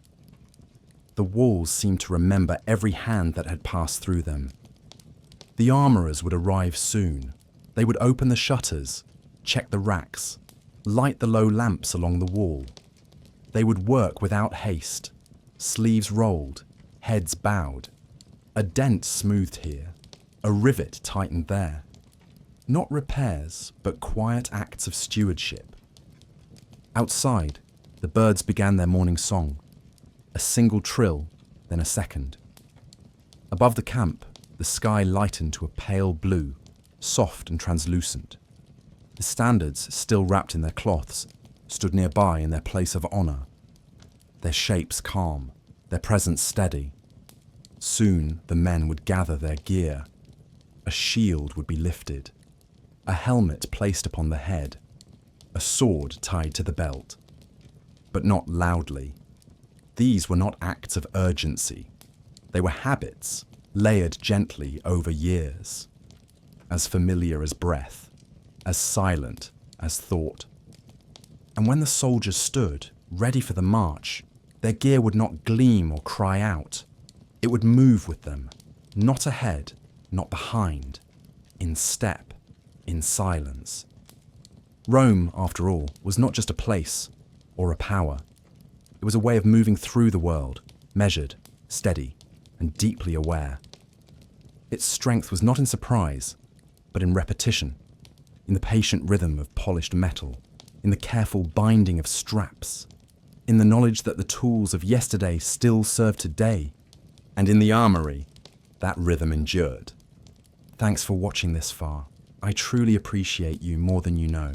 The walls seemed to remember every hand that had passed through them. The armourers would arrive soon. They would open the shutters, check the racks, light the low lamps along the wall. They would work without haste, sleeves rolled, heads bowed. A dent smoothed here, a rivet tightened there. Not repairs, but quiet acts of stewardship. Outside, the birds began their morning song. A single trill, then a second. Above the camp, the sky lightened to a pale blue, soft and translucent. The standards, still wrapped in their cloths, stood nearby in their place of honour. Their shapes calm, their presence steady. Soon the men would gather their gear. A shield would be lifted, a helmet placed upon the head, a sword tied to the belt. But not loudly. These were not acts of urgency. They were habits, layered gently over years, as familiar as breath, as silent as thought. And when the soldiers stood, ready for the march, their gear would not gleam or cry out. It would move with them, not ahead, not behind, in step, in silence. Rome, after all, was not just a place or a power. It was a way of moving through the world, measured, steady, and deeply aware. Its strength was not in surprise, but in repetition, in the patient rhythm of polished metal, in the careful binding of straps, in the knowledge that the tools of yesterday still serve today, and in the armory, that rhythm endured. Thanks for watching this far. I truly appreciate you more than you know.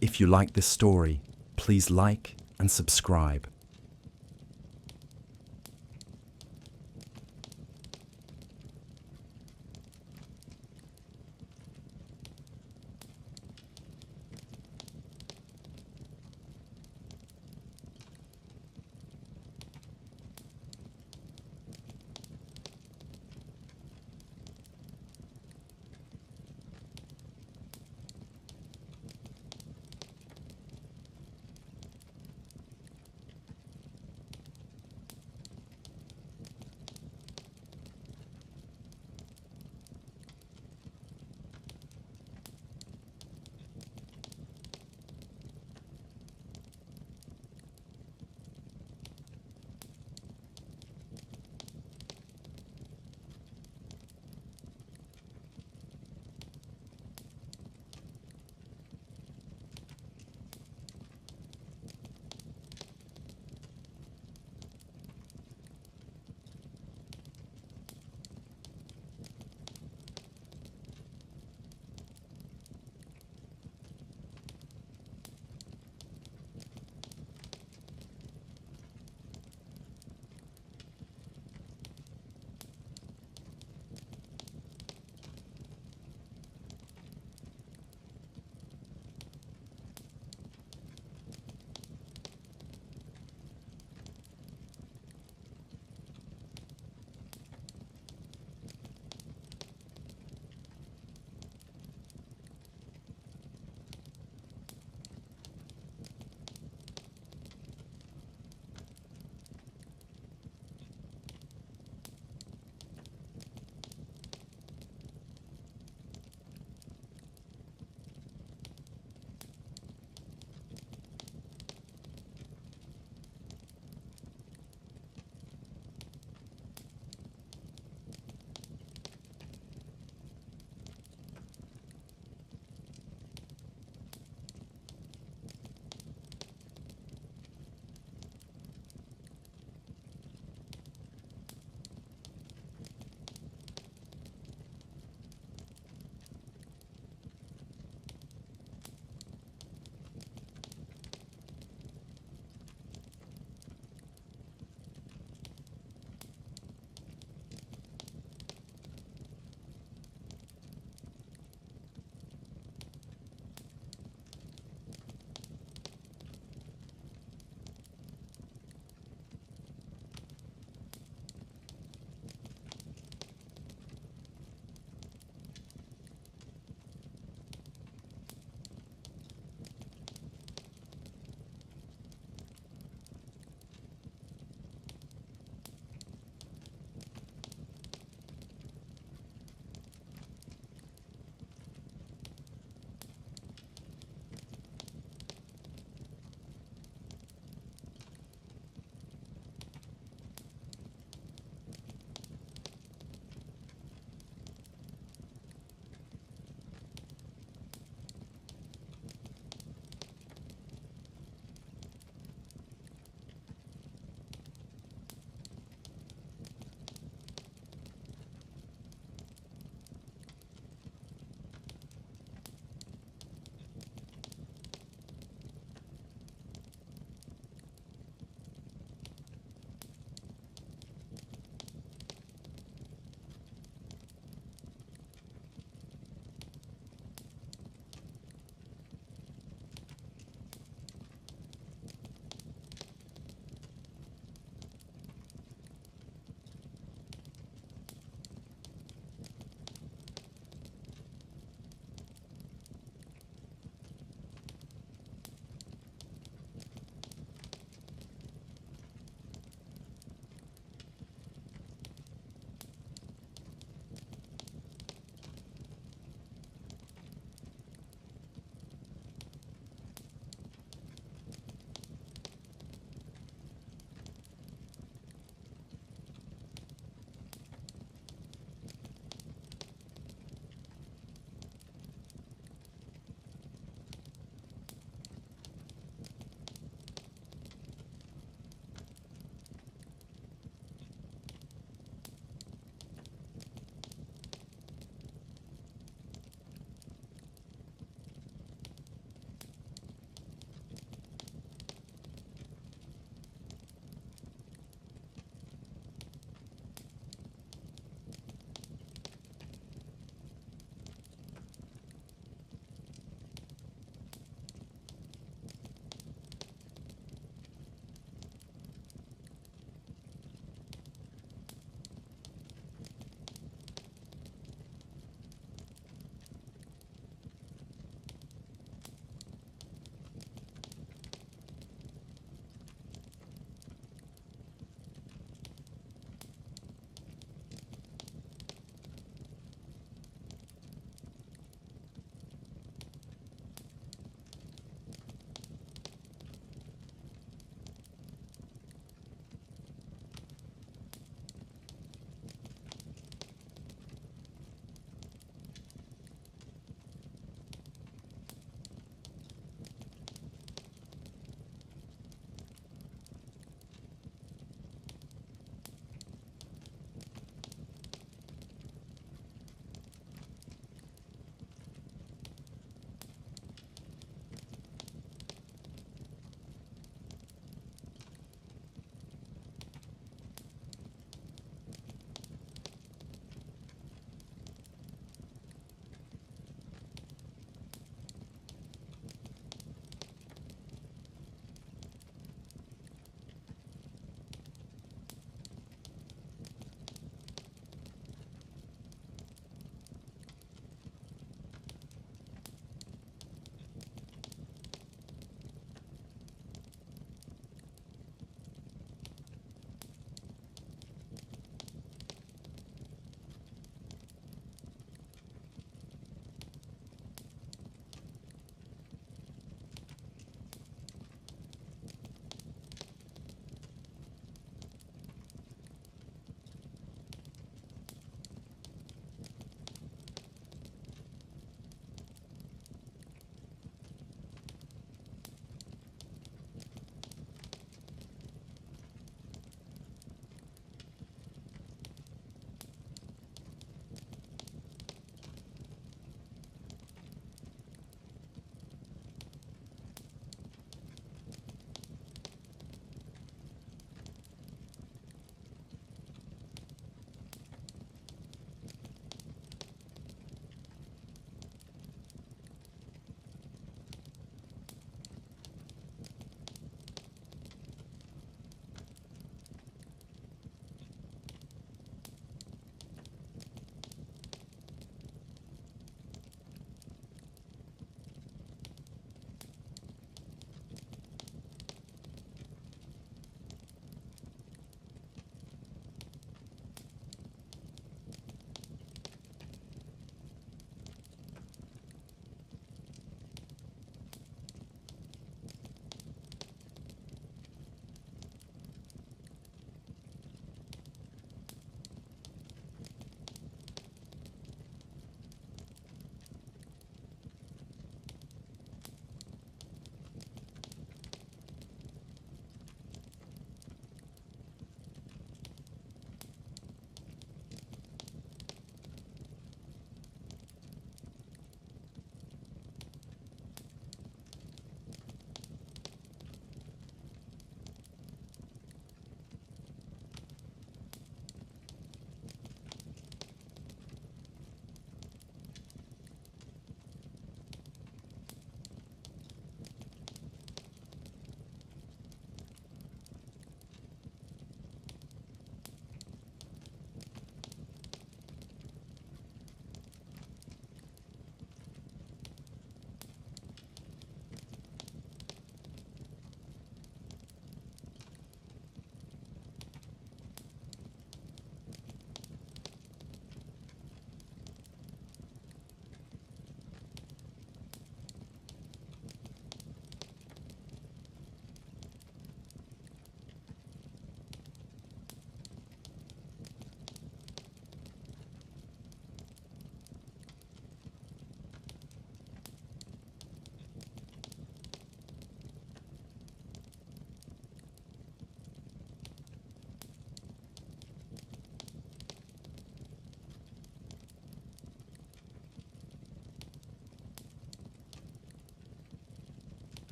If you like this story, please like and subscribe.